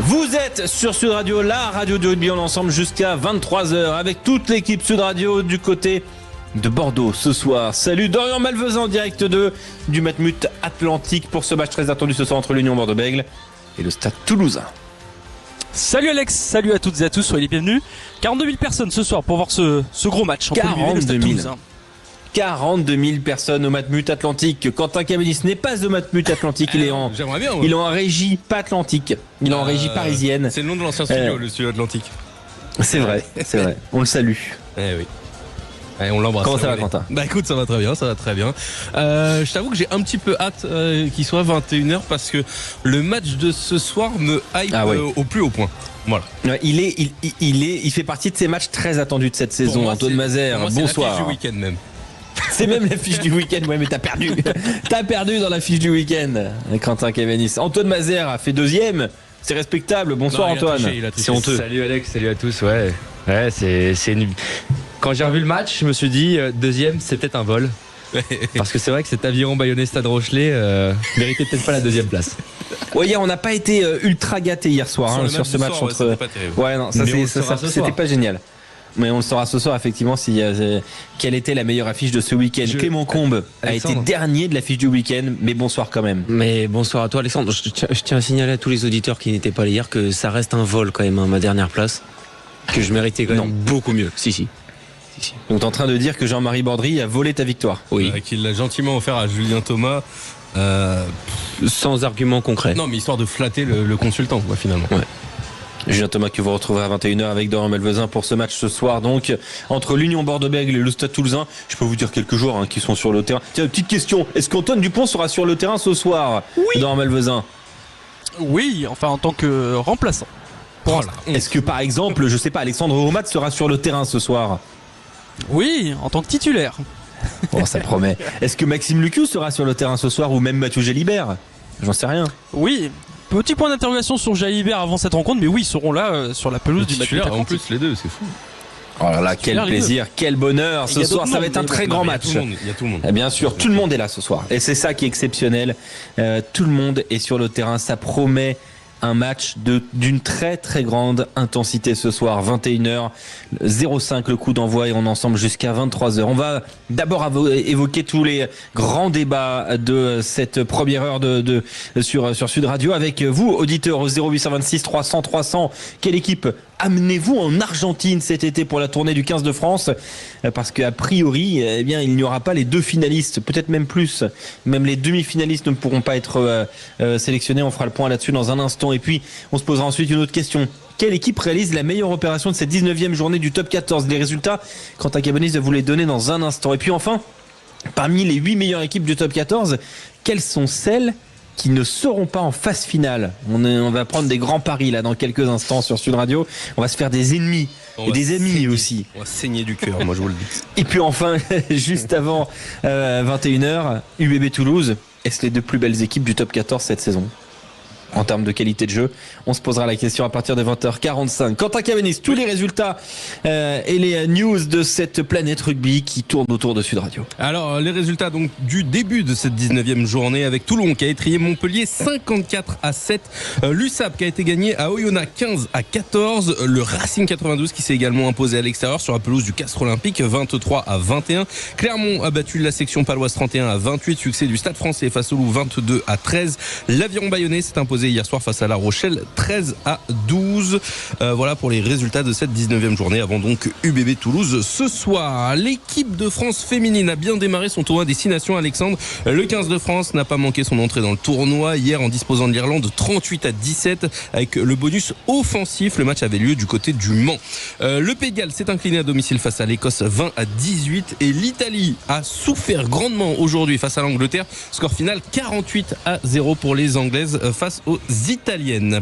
Vous êtes sur Sud Radio, la radio du rugby, on est ensemble jusqu'à 23h avec toute l'équipe Sud Radio du côté de Bordeaux ce soir. Salut Dorian Malvezan en direct du Matmut Atlantique pour ce match très attendu ce soir entre l'Union Bordeaux-Bègles et le Stade Toulousain. Salut Alex, salut à toutes et à tous, soyez les bienvenus. 42 000 personnes ce soir pour voir ce gros match entre l'UBB et le Stade Toulousain. 42 000 personnes au Matmut Atlantique. Quentin Caménis n'est pas au Matmut Atlantique, il est en régie pas atlantique, il est en régie parisienne. C'est le nom de l'ancien studio, le studio Atlantique. C'est vrai, on le salue. Oui. Allez, on l'embrasse. Comment ça va Quentin ? Bah écoute, ça va très bien. Je t'avoue que j'ai un petit peu hâte qu'il soit 21h parce que le match de ce soir me hype au plus haut point. Voilà. Il fait partie de ces matchs très attendus de cette saison. Moi, Antoine Mazère, bonsoir. C'est l'affiche du week-end même. C'est même l'affiche du week-end, ouais, mais t'as perdu. T'as perdu dans l'affiche du week-end. Quentin Caménis. Antoine Mazère a fait deuxième. C'est respectable. Bonsoir Antoine. C'est honteux. Salut Alex, salut à tous. Ouais, c'est Quand j'ai revu le match, je me suis dit deuxième, c'est peut-être un vol. Parce que c'est vrai que cet aviron Bayonnais Stade Rochelet méritait peut-être pas la deuxième place. Ouais, hier on n'a pas été ultra gâtés hier soir sur ce match entre. Ouais, non, ça c'était pas génial. Mais on le saura ce soir effectivement quelle était la meilleure affiche de ce week-end. Clément Combe a été dernier de l'affiche du week-end, mais bonsoir quand même. Mais bonsoir à toi Alexandre. Je tiens à signaler à tous les auditeurs qui n'étaient pas là hier que ça reste un vol quand même, ma dernière place. Que je méritais quand même beaucoup mieux. Si. Donc t'es en train de dire que Jean-Marie Bordry a volé ta victoire. Oui. Qu'il l'a gentiment offert à Julien Thomas. Sans argument concret. Non, mais histoire de flatter le consultant, finalement. Ouais. Julien Thomas que vous retrouverez à 21h avec Dorian Malvezin pour ce match ce soir donc entre l'Union Bordeaux-Bègles et le Stade Toulousain. Je peux vous dire quelques joueurs qui sont sur le terrain. Tiens, petite question, est-ce qu'Antoine Dupont sera sur le terrain ce soir? Oui. Dorian Malvezin. Oui, enfin en tant que remplaçant. Est-ce que par exemple, je sais pas, Alexandre Romat sera sur le terrain ce soir? Oui, en tant que titulaire. Bon, ça promet. Est-ce que Maxime Lucu sera sur le terrain ce soir ou même Mathieu Gélibert? J'en sais rien. Oui. Petit point d'interrogation sur Jalibert avant cette rencontre, mais oui, ils seront là sur la pelouse du match. En plus, les deux, c'est fou. Oh là là, quel plaisir, quel bonheur. Ce soir, ça va être un très grand match. Il y a tout le monde. Bien sûr, tout le monde est là ce soir. Et c'est ça qui est exceptionnel. Tout le monde est sur le terrain. Ça promet un match d'une très très grande intensité ce soir. 21h, 05 le coup d'envoi et on est ensemble jusqu'à 23h. On va d'abord évoquer tous les grands débats de cette première heure sur Sud Radio avec vous, auditeurs au 0826 300 300. Quelle équipe amenez-vous en Argentine cet été pour la tournée du 15 de France? Parce qu'a priori, il n'y aura pas les deux finalistes, peut-être même plus. Même les demi-finalistes ne pourront pas être sélectionnés. On fera le point là-dessus dans un instant. Et puis, on se posera ensuite une autre question. Quelle équipe réalise la meilleure opération de cette 19e journée du top 14? Les résultats, Quentin Caménis va vous les donner dans un instant. Et puis enfin, parmi les 8 meilleures équipes du top 14, quelles sont celles qui ne seront pas en phase finale? On va prendre des grands paris là dans quelques instants sur Sud Radio. On va se faire des ennemis et des amis aussi. On va saigner du cœur, moi je vous le dis. Et puis enfin, juste avant 21h, UBB Toulouse. Est-ce les deux plus belles équipes du top 14 cette saison en termes de qualité de jeu? On se posera la question à partir de 20h45. Quentin Caménis, tous les résultats et les news de cette planète rugby qui tourne autour de Sud Radio. Alors, les résultats donc du début de cette 19e journée avec Toulon qui a étrillé Montpellier 54-7. L'USAP qui a été gagné à Oyonnax 15-14. Le Racing 92 qui s'est également imposé à l'extérieur sur la pelouse du Castres Olympique 23-21. Clermont a battu la section paloise 31-28. Succès du Stade Français face au Loup 22-13. L'Aviron Bayonnais s'est imposé hier soir face à La Rochelle 13-12. Voilà pour les résultats de cette 19e journée avant donc UBB Toulouse ce soir. L'équipe de France féminine a bien démarré son tournoi Destination Alexandre. Le 15 de France n'a pas manqué son entrée dans le tournoi hier en disposant de l'Irlande 38-17 avec le bonus offensif. Le match avait lieu du côté du Mans. Le Pays de Galles s'est incliné à domicile face à l'Écosse 20-18 et l'Italie a souffert grandement aujourd'hui face à l'Angleterre. Score final 48-0 pour les Anglaises face aux Italiennes.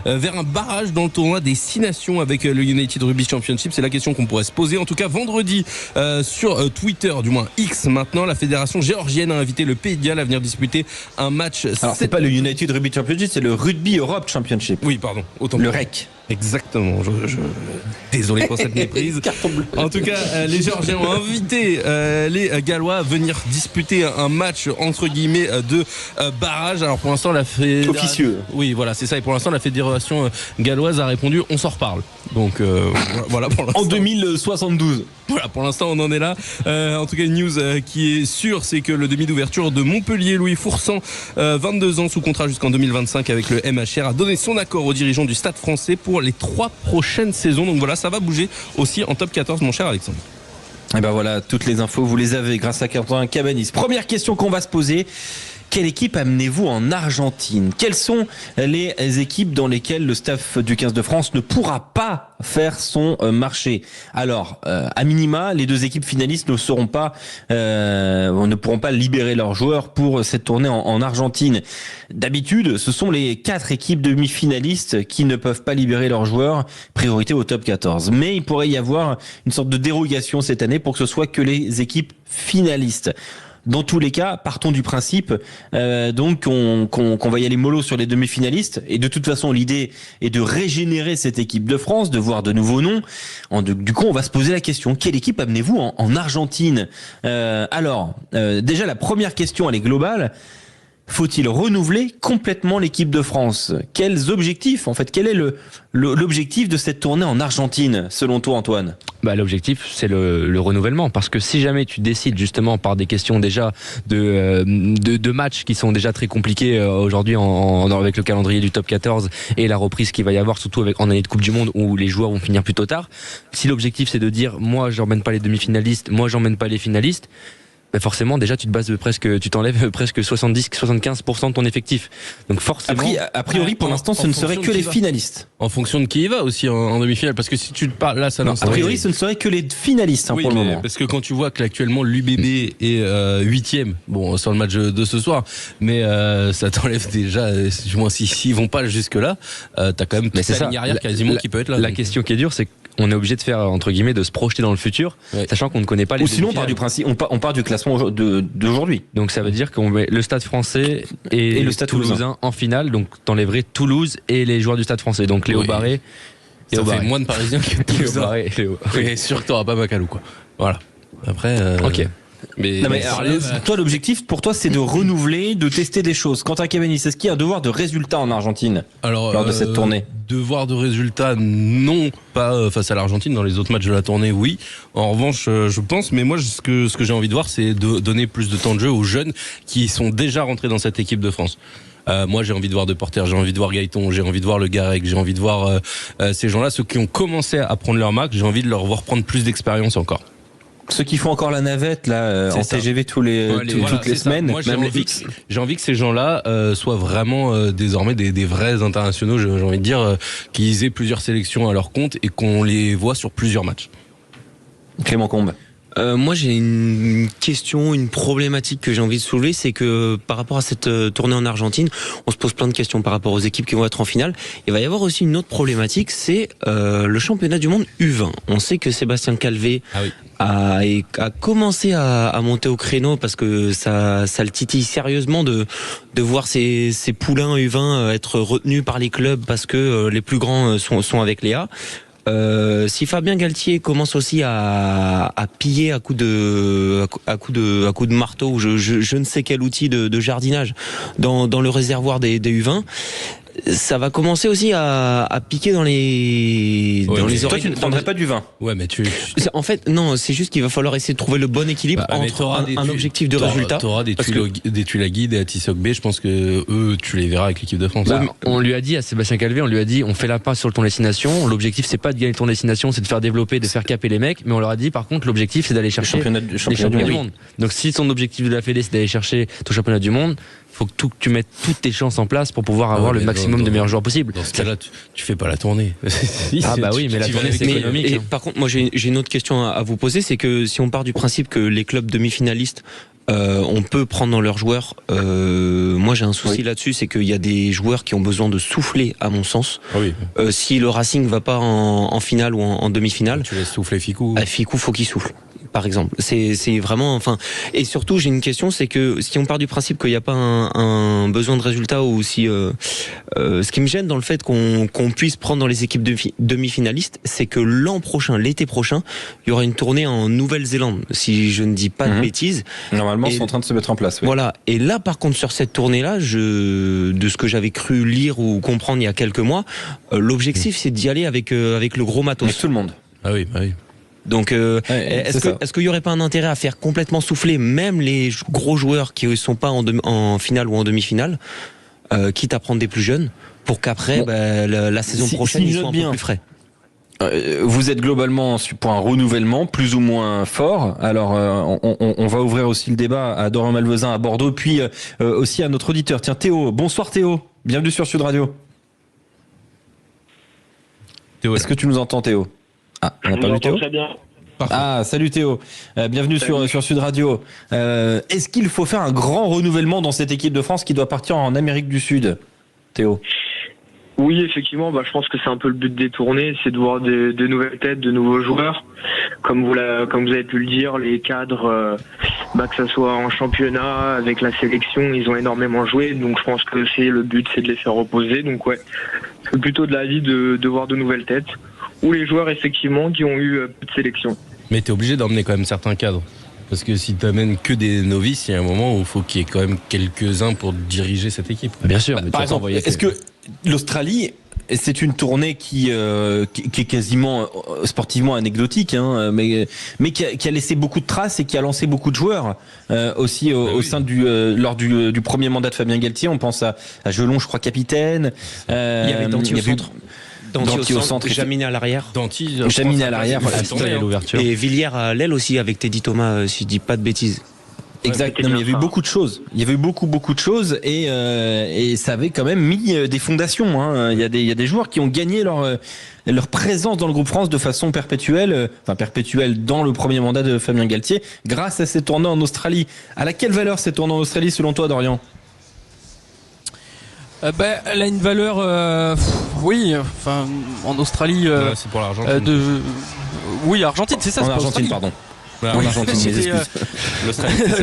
Vers un barrage dans le tournoi des 6 nations avec le United Rugby Championship, c'est la question qu'on pourrait se poser. En tout cas, vendredi, sur Twitter, du moins X maintenant, la fédération géorgienne a invité le Pays de Galles à venir disputer un match. Alors, c'est pas le United Rugby Championship, c'est le Rugby Europe Championship. Oui, pardon. Le REC. Exactement. Désolé pour cette méprise. En tout cas, les Géorgiens ont invité les Gallois à venir disputer un match entre guillemets de barrage. Alors pour l'instant, la fédération officieux. Oui, voilà, c'est ça. Et pour l'instant, la fédération galloise a répondu on s'en reparle. Donc voilà pour l'instant. En 2072. Voilà, pour l'instant, on en est là. En tout cas, une news qui est sûre, c'est que le demi d'ouverture de Montpellier, Louis Foursan, 22 ans sous contrat jusqu'en 2025 avec le MHR, a donné son accord aux dirigeants du Stade français pour les 3 prochaines saisons. Donc voilà, ça va bouger aussi en top 14, mon cher Alexandre. Et ben voilà, toutes les infos, vous les avez grâce à Quentin Cabanis. Première question qu'on va se poser. Quelle équipe amenez-vous en Argentine ? Quelles sont les équipes dans lesquelles le staff du 15 de France ne pourra pas faire son marché ? Alors, à minima, les 2 équipes finalistes ne pourront pas libérer leurs joueurs pour cette tournée en Argentine. D'habitude, ce sont les 4 équipes demi-finalistes qui ne peuvent pas libérer leurs joueurs, priorité au top 14. Mais il pourrait y avoir une sorte de dérogation cette année pour que ce soit que les équipes finalistes. Dans tous les cas, partons du principe donc qu'on va y aller mollo sur les demi-finalistes. Et de toute façon, l'idée est de régénérer cette équipe de France, de voir de nouveaux noms. Du coup, on va se poser la question, quelle équipe amenez-vous en Argentine ? Déjà, la première question, elle est globale. Faut-il renouveler complètement l'équipe de France ? Quels objectifs, en fait, quel est l'objectif de cette tournée en Argentine, selon toi, Antoine ? L'objectif, c'est le renouvellement, parce que si jamais tu décides justement par des questions déjà de matchs qui sont déjà très compliqués aujourd'hui avec le calendrier du top 14 et la reprise qu'il va y avoir, surtout en année de Coupe du Monde où les joueurs vont finir plutôt tard. Si l'objectif c'est de dire moi j'emmène pas les demi-finalistes, moi j'emmène pas les finalistes, forcément déjà tu t'enlèves presque 70-75% de ton effectif. Donc forcément a priori pour l'instant ce ne serait que les finalistes. En fonction de qui y va aussi en demi-finale, parce que si tu te parles là, ça a priori ce ne serait que les finalistes pour le moment. Parce que quand tu vois qu'actuellement l'UBB est 8e, bon sur le match de ce soir, mais ça t'enlève déjà, du moins s'ils vont pas jusque là, t'as quand même toute la ligne arrière quasiment qui peut être là. La question qui est dure, c'est qu'on est obligé de faire entre guillemets de se projeter dans le futur, sachant qu'on ne connaît pas les. Ou sinon on part du principe, on part du classement d'aujourd'hui. Donc ça veut dire qu'on met le Stade français et le Stade Toulousain en finale. Donc t'enlèverais Toulouse et les joueurs du Stade français. Donc Léo Barré. Ça fait moins de Parisiens que Toulousain. Et sûr que t'auras pas Macalou quoi. Voilà. Après. Ok. Mais toi, l'objectif pour toi, c'est de renouveler, de tester des choses. Quentin Cabanis, est-ce qu'il y a un devoir de résultat en Argentine lors de cette tournée ? Devoir de résultat, non, pas face à l'Argentine. Dans les autres matchs de la tournée, oui. En revanche, je pense, mais moi, ce que j'ai envie de voir, c'est de donner plus de temps de jeu aux jeunes qui sont déjà rentrés dans cette équipe de France. Moi, j'ai envie de voir Deporter, j'ai envie de voir Gaëton, j'ai envie de voir Le Garec, j'ai envie de voir ces gens-là, ceux qui ont commencé à prendre leur marque. J'ai envie de leur voir prendre plus d'expérience encore. Ceux qui font encore la navette là en TGV toutes les semaines, moi, j'ai envie que ces gens-là soient vraiment désormais des vrais internationaux, j'ai envie de dire, qu'ils aient plusieurs sélections à leur compte et qu'on les voit sur plusieurs matchs. Clément Combe. Moi j'ai une question, une problématique que j'ai envie de soulever, c'est que par rapport à cette tournée en Argentine, on se pose plein de questions par rapport aux équipes qui vont être en finale. Il va y avoir aussi une autre problématique, c'est le championnat du monde U20. On sait que Sébastien Calvé a commencé à monter au créneau parce que ça le titille sérieusement de voir ces poulains U20 être retenus par les clubs parce que les plus grands sont avec Léa. Si Fabien Galtier commence aussi à piller à coups de marteau ou je ne sais quel outil de jardinage dans le réservoir des U20, ça va commencer aussi à piquer dans les oreilles. Toi, tu ne prendrais pas du vin. Ouais, mais En fait, non, c'est juste qu'il va falloir essayer de trouver le bon équilibre entre un objectif de résultat. T'auras des Tulagi, des Atisogbe, je pense que eux, tu les verras avec l'équipe de France. On lui a dit à Sébastien Calvé, on fait la passe sur le ton destination. L'objectif, c'est pas de gagner le ton destination, c'est de faire développer, de faire caper les mecs. Mais on leur a dit, par contre, l'objectif, c'est d'aller chercher les championnats du monde. Donc, si son objectif de la Fédé, c'est d'aller chercher ton championnat du monde, faut que tu mettes toutes tes chances en place pour pouvoir avoir le maximum de meilleurs joueurs possibles. Dans ce cas-là, tu fais pas la tournée. Mais la tournée c'est économique. Par contre, moi j'ai une autre question à vous poser, c'est que si on part du principe que les clubs demi-finalistes on peut prendre dans leurs joueurs. Moi, j'ai un souci là-dessus, c'est qu'il y a des joueurs qui ont besoin de souffler, à mon sens. Si le Racing va pas en finale ou en demi-finale, tu laisses souffler Ficou. Ficou, faut qu'il souffle. par exemple. C'est vraiment, enfin, et surtout j'ai une question, c'est que si on part du principe qu'il n'y a pas un besoin de résultat, ou si ce qui me gêne dans le fait qu'on puisse prendre dans les équipes demi-finalistes, c'est que l'an prochain, l'été prochain, il y aura une tournée en Nouvelle-Zélande, si je ne dis pas de bêtises. Normalement, ils sont en train de se mettre en place. Oui. Voilà. Et là, par contre, sur cette tournée-là, de ce que j'avais cru lire ou comprendre il y a quelques mois, l'objectif c'est d'y aller avec le gros matos. Avec tout le monde. Ah oui, bah oui. Donc, est-ce qu'il y aurait pas un intérêt à faire complètement souffler même les gros joueurs qui ne sont pas en finale ou en demi-finale, quitte à prendre des plus jeunes, pour qu'après, la saison prochaine, ils soient un peu plus frais. Vous êtes globalement pour un renouvellement plus ou moins fort. Alors, on va ouvrir aussi le débat à Dorian Malvezin à Bordeaux, puis aussi à notre auditeur. Tiens, Théo. Bonsoir Théo. Bienvenue sur Sud Radio. Théo, est-ce que tu nous entends, Théo? Ah, on n'a pas vu Théo. Très bien. Ah, salut Théo. Bienvenue sur Sud Radio. Est-ce qu'il faut faire un grand renouvellement dans cette équipe de France qui doit partir en Amérique du Sud, Théo? Oui, effectivement, je pense que c'est un peu le but des tournées, c'est de voir de nouvelles têtes, de nouveaux joueurs. Comme vous avez pu le dire, les cadres, que ça soit en championnat, avec la sélection, ils ont énormément joué. Donc je pense que le but, c'est de les faire reposer. Donc ouais, c'est plutôt de l'avis de voir de nouvelles têtes. Ou les joueurs, effectivement, qui ont eu peu de sélection. Mais t'es obligé d'emmener quand même certains cadres. Parce que si t'amènes que des novices, il y a un moment où il faut qu'il y ait quand même quelques-uns pour diriger cette équipe. Bien sûr. Par exemple, est-ce que l'Australie, c'est une tournée qui est quasiment sportivement anecdotique, hein, mais qui a laissé beaucoup de traces et qui a lancé beaucoup de joueurs aussi au sein lors du premier mandat de Fabien Galtier. On pense à Jelon, je crois, capitaine. Il y avait Danty au centre. Danty au centre, Jaminet à l'arrière. Jaminet à l'arrière, voilà, à l'ouverture. Et Villiers à l'aile aussi avec Teddy Thomas, si je dis pas de bêtises. Exact. Non, mais il y avait eu beaucoup de choses. Il y avait eu beaucoup de choses et ça avait quand même mis des fondations. Hein. Il y a des joueurs qui ont gagné leur présence dans le groupe France de façon perpétuelle dans le premier mandat de Fabien Galtier, grâce à ces tournois en Australie. À quelle valeur ces tournois en Australie selon toi, Dorian? Elle a une valeur, oui, enfin, en Australie. C'est pour l'Argentine. Oui, Argentine, c'est ça. En c'est Argentine, pardon. En Argentine, mes excuses.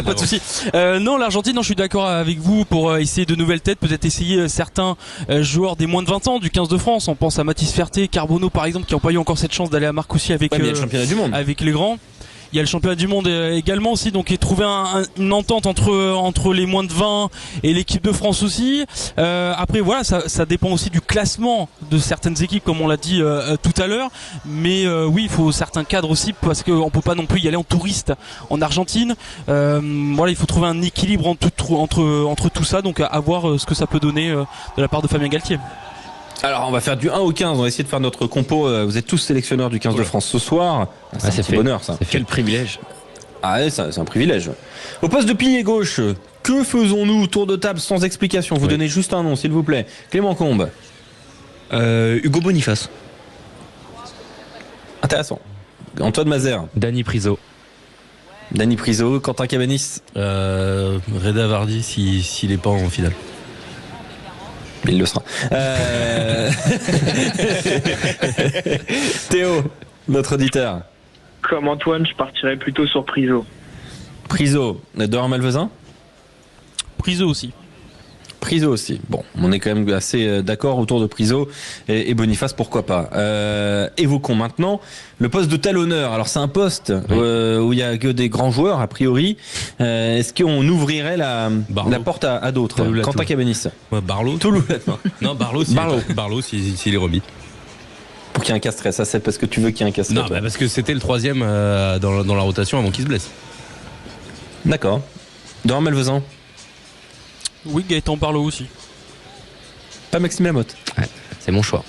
Pas de souci. Non, l'Argentine, je suis d'accord avec vous pour essayer de nouvelles têtes, peut-être essayer certains joueurs des moins de 20 ans du 15 de France. On pense à Mathis Ferté, Carbonneau par exemple, qui n'ont pas eu encore cette chance d'aller à Marcoussis avec le championnat du monde, avec les grands. Il y a le championnat du monde également aussi, donc il trouver une entente entre les moins de 20 et l'équipe de France aussi. Après voilà, ça dépend aussi du classement de certaines équipes, comme on l'a dit tout à l'heure. Mais oui, il faut certains cadres aussi, parce qu'on peut pas non plus y aller en touriste en Argentine. Voilà, il faut trouver un équilibre entre tout ça, donc à voir ce que ça peut donner de la part de Fabien Galtier. Alors on va faire du 1 au 15, on va essayer de faire notre compo. Vous êtes tous sélectionneurs du 15 de France ce soir. C'est un petit bonheur ça. Quel privilège. Ah ouais, c'est un privilège. Au poste de pilier gauche, que faisons-nous? Tour de table sans explication. Vous donnez juste un nom s'il vous plaît. Clément Combe. Hugo Boniface. Intéressant. Antoine Mazère. Dany Priso. Dany Priso. Quentin Cabanis. Reda Vardy s'il est pas en finale. Il le sera. Théo, notre auditeur. Comme Antoine, je partirais plutôt sur Priso. Priso, Dorian Malvezin. Priso aussi. Priso aussi. Bon, on est quand même assez d'accord autour de Priso et Boniface, pourquoi pas. Évoquons maintenant le poste de talonneur. Alors c'est un poste où il y a que des grands joueurs a priori. Est-ce qu'on ouvrirait la porte à d'autres? Quentin Cabanis. Barlow. Toulouse. Non, Barlow s'il est remis. Pour qu'il y ait un castré, ça c'est parce que tu veux qu'il y ait un castré. Non, parce que c'était le troisième dans la rotation avant qu'il se blesse. D'accord. Dorian Malvezin. Oui, Gaëtan Barlow aussi. Pas Maxime Lamotte. Ouais, c'est mon choix.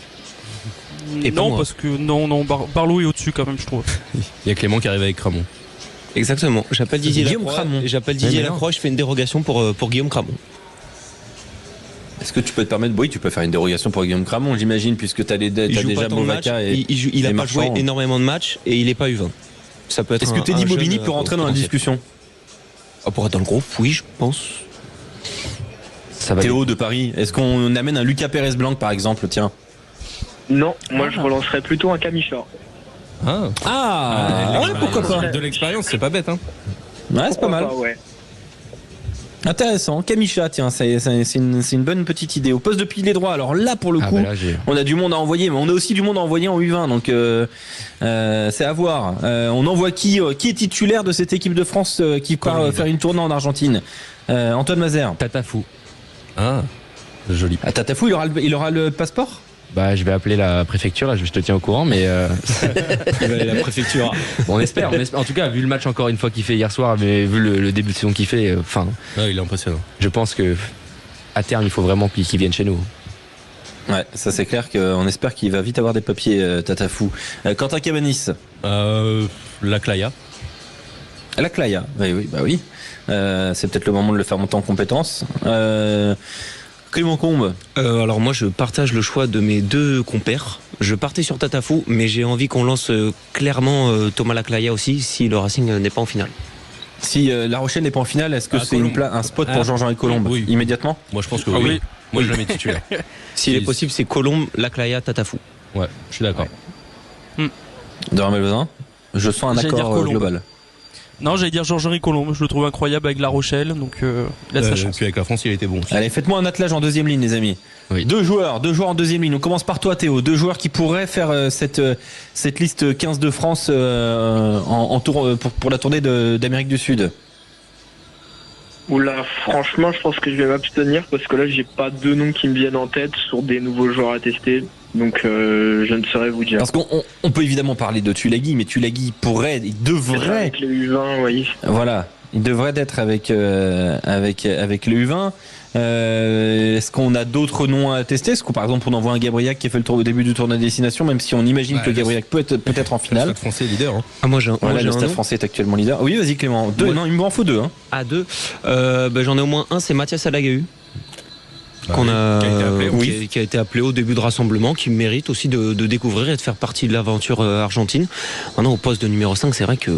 Et non, parce que Barlow est au-dessus quand même, je trouve. Il y a Clément qui arrive avec Cramon. Exactement. J'appelle Didier Lacroix. Didier Lacroix. Je fais une dérogation pour Guillaume Cramon. Est-ce que tu peux te permettre? Oui, tu peux faire une dérogation pour Guillaume Cramon, j'imagine, puisque t'as déjà Movaca et il a pas joué énormément de matchs et il est pas U20. Ça peut être. Est-ce que Teddy Bobigny peut rentrer dans la discussion? Pour être dans le groupe, oui, je pense. Théo de Paris, est-ce qu'on amène un Lucas Pérez Blanc par exemple? Tiens. Non, moi je relancerais plutôt un Camichor. Ouais, pourquoi pas. De l'expérience, c'est pas bête, hein. Ouais, c'est pas mal. Ouais. Intéressant. Kamisha, tiens, c'est une bonne petite idée. Au poste de pilier droit, alors là, pour le coup, on a du monde à envoyer, mais on a aussi du monde à envoyer en U20, donc c'est à voir. On envoie qui est titulaire de cette équipe de France qui part faire une tournée en Argentine? Antoine Mazer. Tatafou. Ah, joli. Tatafou, il aura le passeport? Je vais appeler la préfecture, là, je te tiens au courant, mais Il va aller à la préfecture. on espère. En tout cas, vu le match encore une fois qu'il fait hier soir, mais vu le début de saison qu'il fait, Il est impressionnant. je pense que à terme, il faut vraiment qu'il vienne chez nous. Ouais, ça c'est clair qu'on espère qu'il va vite avoir des papiers, Tatafou. Quentin Cabanis. La Claya. La Claya, oui. C'est peut-être le moment de le faire monter en compétence. Clément Combe. Alors moi je partage le choix de mes deux compères. Je partais sur Tatafou, mais j'ai envie qu'on lance clairement Thomas Laclaya aussi si le Racing n'est pas en finale. Si La Rochelle n'est pas en finale, est-ce que c'est un spot pour Jean-Jean Colombe immédiatement? Moi je pense que oui. Moi je la mets titulaire. S'il est possible, c'est Colombe, Laclaya, Tatafou. Ouais, je suis d'accord. Dorin Melvezin, je sens un accord global. Non, j'allais dire Georges-Henri Colombe, je le trouve incroyable avec La Rochelle, donc il a sa chance. Puis avec la France, il était bon aussi. Allez, faites-moi un attelage en deuxième ligne, les amis. Oui. Deux joueurs en deuxième ligne. On commence par toi, Théo. Deux joueurs qui pourraient faire cette liste 15 de France en tour pour la tournée d'Amérique du Sud. Oula, franchement, je pense que je vais m'abstenir parce que là, j'ai pas deux noms qui me viennent en tête sur des nouveaux joueurs à tester. Donc, je ne saurais vous dire. Parce qu'on peut évidemment parler de Tulagi, mais Tulagi il devrait. Avec les U20, oui. Voilà, il devrait être avec les U20. Est-ce qu'on a d'autres noms à tester? Est-ce que par exemple on envoie un Gabriac qui a fait le tour au début du tournoi de destination, même si on imagine que Gabriac peut être en finale? Le Stade français est leader. Moi j'ai le Stade français est actuellement leader. Oui, vas-y Clément. Deux, non, il m'en faut deux. À deux. J'en ai au moins un, c'est Mathias Alagahu. Qui a été appelé au début de rassemblement, qui mérite aussi de découvrir et de faire partie de l'aventure argentine. Maintenant au poste de numéro 5, c'est vrai que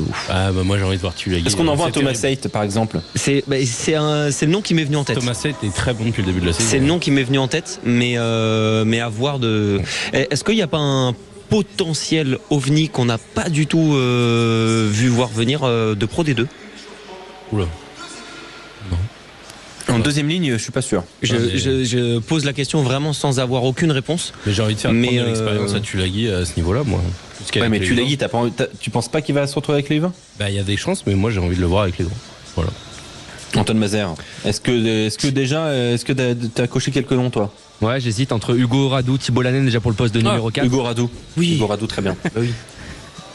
moi j'ai envie de voir Tulagi. Est-ce qu'on envoie un Thomas Seit par exemple? C'est le nom qui m'est venu en tête. Thomas Seit est très bon depuis le début de la saison. C'est le nom qui m'est venu en tête, mais à voir de. Est-ce qu'il n'y a pas un potentiel ovni qu'on n'a pas du tout vu voir venir de Pro D2? Oula. En deuxième ligne, je suis pas sûr. Je pose la question vraiment sans avoir aucune réponse. Mais j'ai envie de faire prendre de l'expérience à Tulagi à ce niveau-là, moi. Ouais, mais Tulagi, tu penses pas qu'il va se retrouver avec les U20? Il y a des chances, mais moi j'ai envie de le voir avec les droits. Voilà. Antoine Mazer, est-ce que t'as coché quelques noms, toi? Ouais, j'hésite entre Hugo Radou, Thibault Lanen déjà pour le poste de numéro 4. Hugo Radou. Oui. Hugo Radou, très bien. Oui.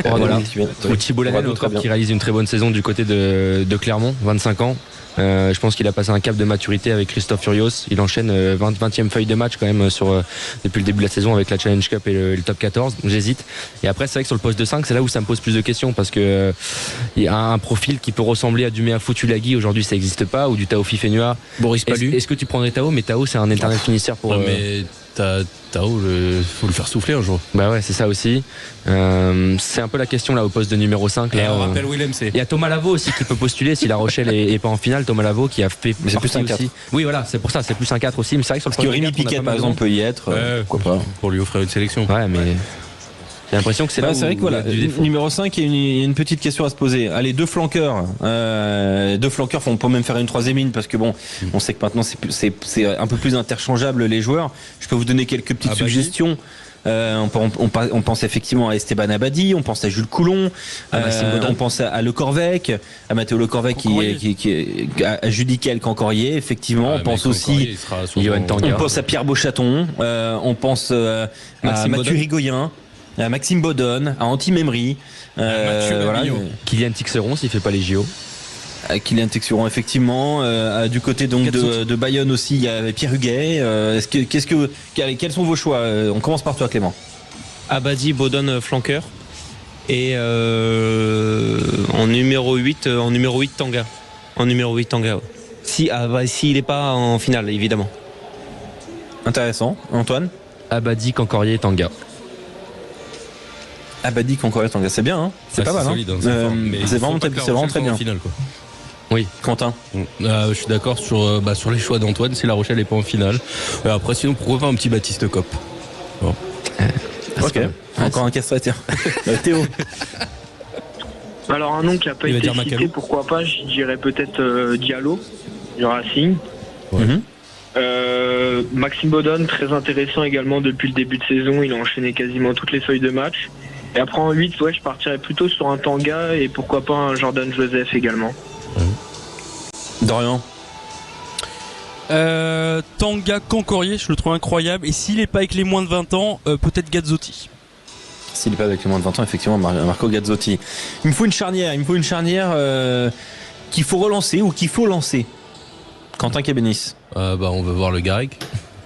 Voilà. Ou Thibault Lanen qui réalise une très bonne saison du côté de Clermont, 25 ans. Je pense qu'il a passé un cap de maturité avec Christophe Furios. Il enchaîne 20e feuille de match quand même depuis le début de la saison avec la Challenge Cup et le top 14. Donc j'hésite. Et après c'est vrai que sur le poste de 5, c'est là où ça me pose plus de questions parce que il y a un profil qui peut ressembler à du Meafou Tulagi. Aujourd'hui ça n'existe pas, ou du Tao Fifenua. Boris Palu. Est-ce que tu prendrais Tao? Mais Tao c'est un éternel finisseur pour. Mais Tao, faut le faire souffler un jour. Bah ouais, c'est ça aussi. C'est un peu la question là au poste de numéro 5. Là, on rappelle Willem C. Il y a Thomas Lavaux aussi qui peut postuler si La Rochelle est pas en finale. Thomas Lavaux qui a fait. Mais c'est plus un 4. Aussi. Oui, voilà, c'est pour ça, c'est plus un 4 aussi. Mais c'est vrai que sur le poste de Rémi Piquet par exemple peut y être. Pourquoi pas? Pour lui offrir une sélection. Ouais, mais. J'ai l'impression que c'est là. C'est vrai que voilà, numéro 5, il y a une petite question à se poser. Allez, deux flanqueurs. On peut même faire une troisième ligne parce que bon, on sait que maintenant c'est un peu plus interchangeable les joueurs. Je peux vous donner quelques petites suggestions. On pense effectivement à Esteban Abadi, on pense à Jules Coulon, on pense à Le Corvec, à Mathéo Le Corvec à Judicael Cancorier, effectivement. On pense aussi on pense à Pierre Beauchaton, on pense à Mathieu Rigoyen, à Maxime Bodon, à Anti Memri, Kylian Tixeron s'il fait pas les JO. Kylian Texuron effectivement, du côté donc de Bayonne aussi il y a Pierre Huguet. Quels sont vos choix? On commence par toi Clément. Abadi, Bodon, flanqueur, et en numéro 8 Tanga. En numéro 8 Tanga. S'il n'est pas en finale évidemment. Intéressant. Antoine? Abadi, Cancorier, Tanga. Abadi, Cancorier, Tanga, c'est bien, hein? C'est pas mal, solide, c'est vraiment très bien. Finale, quoi. Oui, Quentin. Je suis d'accord sur les choix d'Antoine si La Rochelle n'est pas en finale. Après, sinon, pourquoi pas un petit Baptiste Kopp? Ok. Encore un castré, tiens. Théo. Alors un nom qui n'a pas Il va été dire cité, Macalou. pourquoi pas, je dirais peut-être Diallo du Racing. Ouais. Mhm. Maxime Bodon, très intéressant également depuis le début de saison, il a enchaîné quasiment toutes les feuilles de match. Et après en 8, je partirais plutôt sur un Tanga et pourquoi pas un Jordan Joseph également. Dorian. Tanga Cancorier, je le trouve incroyable. Et s'il est pas avec les moins de 20 ans, peut-être Gazzotti. S'il n'est pas avec les moins de 20 ans, effectivement, Marco Gazzotti. Il me faut une charnière, qu'il faut relancer ou qu'il faut lancer. Quentin Cabenis. On veut voir le Garec.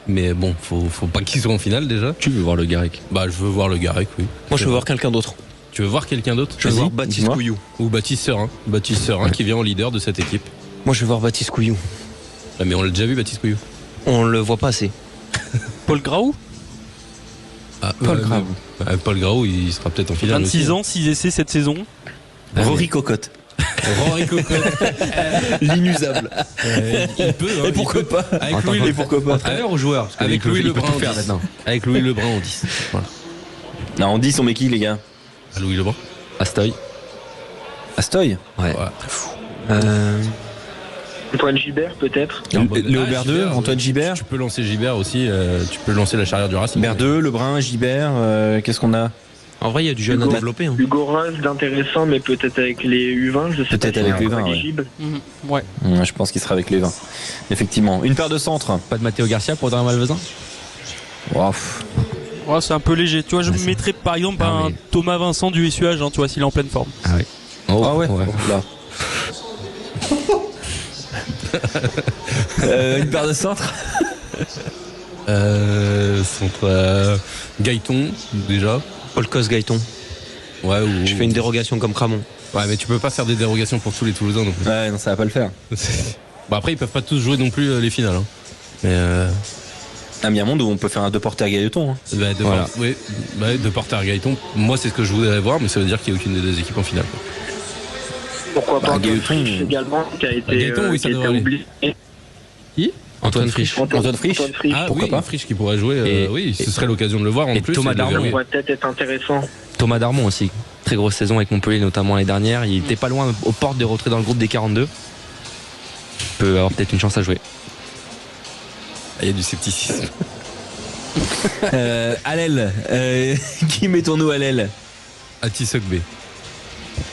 Mais bon, faut pas qu'il soit en finale déjà. Tu veux voir le Garec? Je veux voir le Garec, oui. Moi, je veux voir quelqu'un d'autre. Tu veux voir quelqu'un d'autre? Je veux Vas-y, voir Baptiste dis-moi. Couillou. Ou Baptiste Serin qui vient en leader de cette équipe. Moi, je veux voir Baptiste Couillou. Ah, mais on l'a déjà vu, Baptiste Couillou. On le voit pas assez. Paul Graou, Paul Graou. Paul Graou, il sera peut-être en finale. 26 aussi. ans, 6 essais cette saison. Rory Cocotte. Rory Cocotte. L'inusable. Il peut, hein, Et pourquoi il peut. pas Avec Louis Et pourquoi pas Entraîneur ou joueur? Parce que Avec il peut- Louis il peut Lebrun tout faire en 10. maintenant. Avec Louis Lebrun en 10. Voilà. Non, on dit on met qui, les gars? À Louis Lebrun. Astoy. Astoy. Ouais. Ouais. Antoine Gibert peut-être. Léo Berdeux, Antoine Gibert. Tu peux lancer Gibert aussi. Tu peux lancer la charrière du Racing. Berdeux, Lebrun, Gibert. Qu'est-ce qu'on a? En vrai, il y a du jeune à Hugo. développer. Hein. Hugo Rose d'intéressant mais peut-être avec les U20, je sais Peut-être pas. avec s'il est les U20, encore ouais. éligible. Ouais. Je pense qu'il sera avec les 20. Effectivement. Une paire de centres. Pas de Matteo Garcia pour Adrien Malvezin? Wow. Ouais, c'est un peu léger. Tu vois, je me mettrais par exemple Ah, un mais- Thomas Vincent du SUH, tu vois, s'il est en pleine forme. Ah oui. Oh, Ah ouais. Là. Une paire de centres. Centre Gaëton, déjà. Paul Cos Gaëton. Ouais, ou... Je fais une dérogation comme Cramon. Ouais, mais tu peux pas faire des dérogations pour tous les Toulousains non plus. Ouais, non, ça va pas le faire. Après, ils peuvent pas tous jouer non plus les finales. Hein. Mais Ah, mais il y a un monde où on peut faire un deux porteurs Gailleton. Hein. de Porter Gaëton, moi c'est ce que je voudrais voir, mais ça veut dire qu'il n'y a aucune des deux équipes en finale. quoi. Pourquoi pas Bah, Antoine Gaëton. Frisch également qui a été, Gaëton, oui, ça qui a été devrait aller. oublié. Antoine Frisch. Antoine Frisch. Antoine Frisch. Ah pourquoi oui, pas Frisch qui pourrait jouer, Et- oui, ce serait l'occasion de le voir en et plus. Thomas et de le Darmon. Ça verrouiller. pourrait peut-être être intéressant. Thomas Darmon aussi. Très grosse saison avec Montpellier, notamment l'année dernière. Il était pas loin aux portes de rentrer dans le groupe des 42. Peut avoir peut-être une chance à jouer. Ah, il y a du scepticisme. À l'aile. Qui mettons-nous à l'aile? Atisok B.